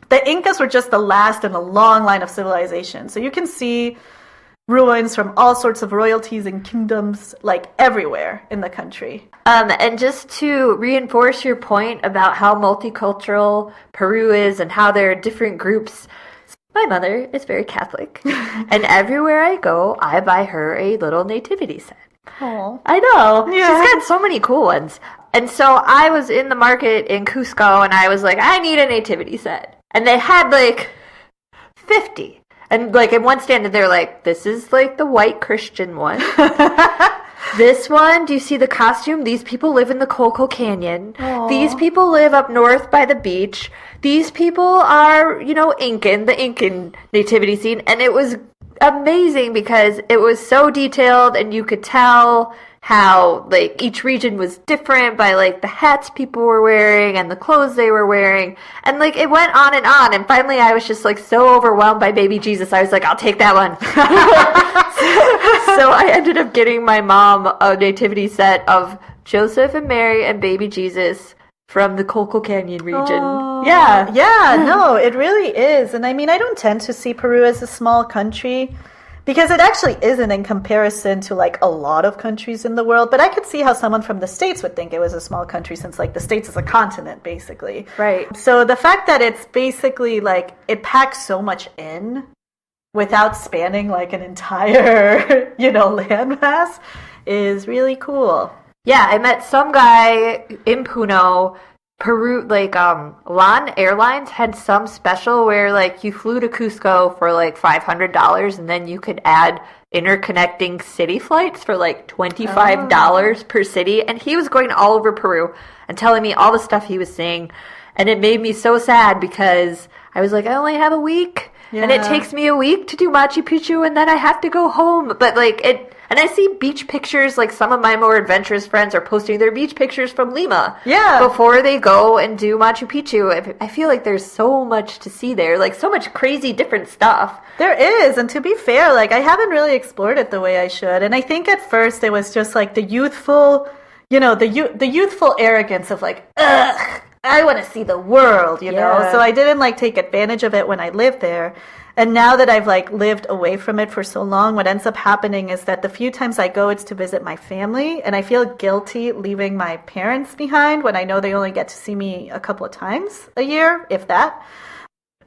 the Incas were just the last in a long line of civilization. So you can see ruins from all sorts of royalties and kingdoms, like everywhere in the country. And just to reinforce your point about how multicultural Peru is and how there are different groups, my mother is very Catholic. And everywhere I go, I buy her a little nativity set. Oh, I know. Yeah. She's got so many cool ones. And so I was in the market in Cusco and I was like, I need a nativity set. And they had like 50. And like in one stand they're like, this is like the white Christian one. This one, do you see the costume? These people live in the Coco Canyon. Aww. These people live up north by the beach. These people are, Incan, the Incan nativity scene. And it was amazing because it was so detailed and you could tell how like each region was different by like the hats people were wearing and the clothes they were wearing, and like it went on, and finally I was just like so overwhelmed by baby Jesus, I was like, I'll take that one. So I ended up getting my mom a nativity set of Joseph and Mary and baby Jesus from the Coco Canyon region. Oh, yeah, no, it really is. And I mean, I don't tend to see Peru as a small country, because it actually isn't in comparison to like a lot of countries in the world. But I could see how someone from the States would think it was a small country, since like the States is a continent basically. Right. So the fact that it's basically like it packs so much in without spanning like an entire, landmass is really cool. Yeah, I met some guy in Puno, Peru, like, LAN Airlines had some special where, like, you flew to Cusco for, like, $500, and then you could add interconnecting city flights for, like, $25 per city, and he was going all over Peru and telling me all the stuff he was seeing, and it made me so sad because I was like, I only have a week, and it takes me a week to do Machu Picchu, and then I have to go home, but, like, and I see beach pictures, like some of my more adventurous friends are posting their beach pictures from Lima. Yeah. Before they go and do Machu Picchu. I feel like there's so much to see there, like so much crazy different stuff. There is, and to be fair, like I haven't really explored it the way I should. And I think at first it was just like the youthful, the youthful arrogance of like, ugh, I want to see the world, know? So I didn't like take advantage of it when I lived there. And now that I've like lived away from it for so long, what ends up happening is that the few times I go, it's to visit my family, and I feel guilty leaving my parents behind when I know they only get to see me a couple of times a year, if that.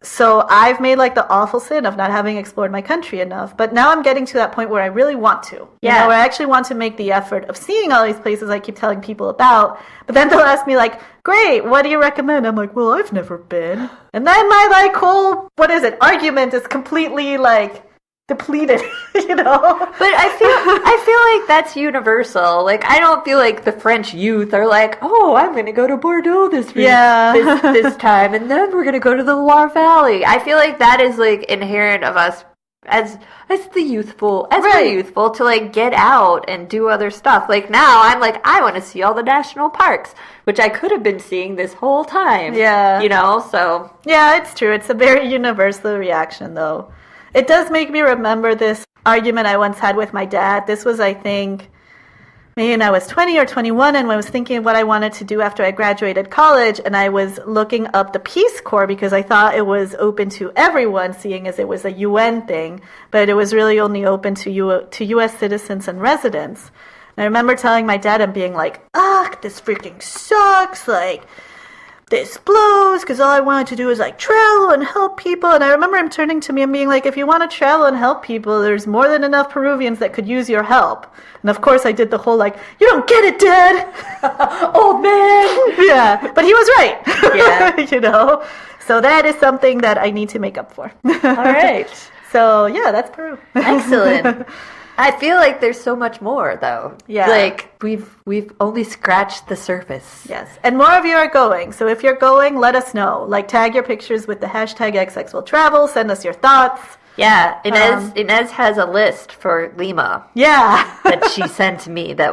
So I've made like the awful sin of not having explored my country enough. But now I'm getting to that point where I really want to. Yeah. Where I actually want to make the effort of seeing all these places I keep telling people about. But then they'll ask me like, great, what do you recommend? I'm like, well, I've never been. And then my like whole, argument is completely like depleted, But I feel like that's universal. Like I don't feel like the French youth are like, oh, I'm going to go to Bordeaux this week, this time, and then we're going to go to the Loire Valley. I feel like that is like inherent of us as the youthful, we're youthful to like get out and do other stuff. Like now I'm like, I want to see all the national parks, which I could have been seeing this whole time. Yeah. So. Yeah, it's true. It's a very universal reaction though. It does make me remember this argument I once had with my dad. This was, I think, maybe when I was 20 or 21, and I was thinking of what I wanted to do after I graduated college, and I was looking up the Peace Corps because I thought it was open to everyone, seeing as it was a UN thing, but it was really only open to U.S. citizens and residents. And I remember telling my dad and being like, ugh, this freaking sucks, like, this blows because all I wanted to do was like travel and help people. And I remember him turning to me and being like, if you want to travel and help people, there's more than enough Peruvians that could use your help. And of course I did the whole like, you don't get it, Dad. Old man. Yeah, but he was right. Yeah. You know, so that is something that I need to make up for. All right. So yeah, that's Peru. Excellent. I feel like there's so much more, though. Yeah. Like, we've only scratched the surface. Yes. And more of you are going. So if you're going, let us know. Like, tag your pictures with the hashtag XXWillTravel. Send us your thoughts. Yeah. Inez has a list for Lima. Yeah. That she sent to me that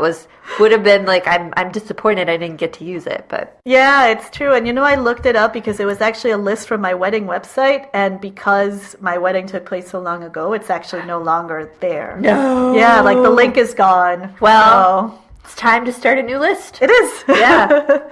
would have been like, I'm disappointed I didn't get to use it, but Yeah, it's true. And you know, I looked it up because it was actually a list from my wedding website, and because my wedding took place so long ago, it's actually no longer there. No. Yeah, like the link is gone. Well, it's time to start a new list. It is. Yeah.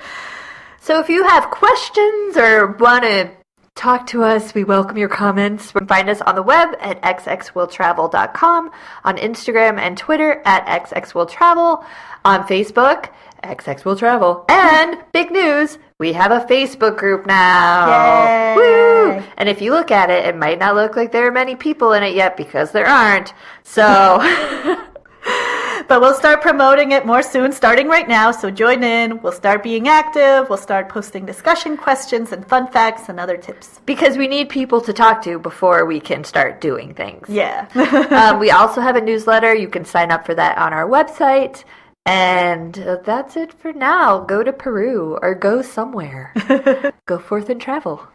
So if you have questions or want to talk to us, we welcome your comments. You can find us on the web at xxwilltravel.com, on Instagram and Twitter at xxwilltravel, on Facebook, xxwilltravel. And big news, we have a Facebook group now. Yay. Woo! And if you look at it, it might not look like there are many people in it yet because there aren't. So But we'll start promoting it more soon, starting right now. So join in. We'll start being active. We'll start posting discussion questions and fun facts and other tips. because we need people to talk to before we can start doing things. Yeah. We also have a newsletter. You can sign up for that on our website. And that's it for now. Go to Peru or go somewhere. Go forth and travel.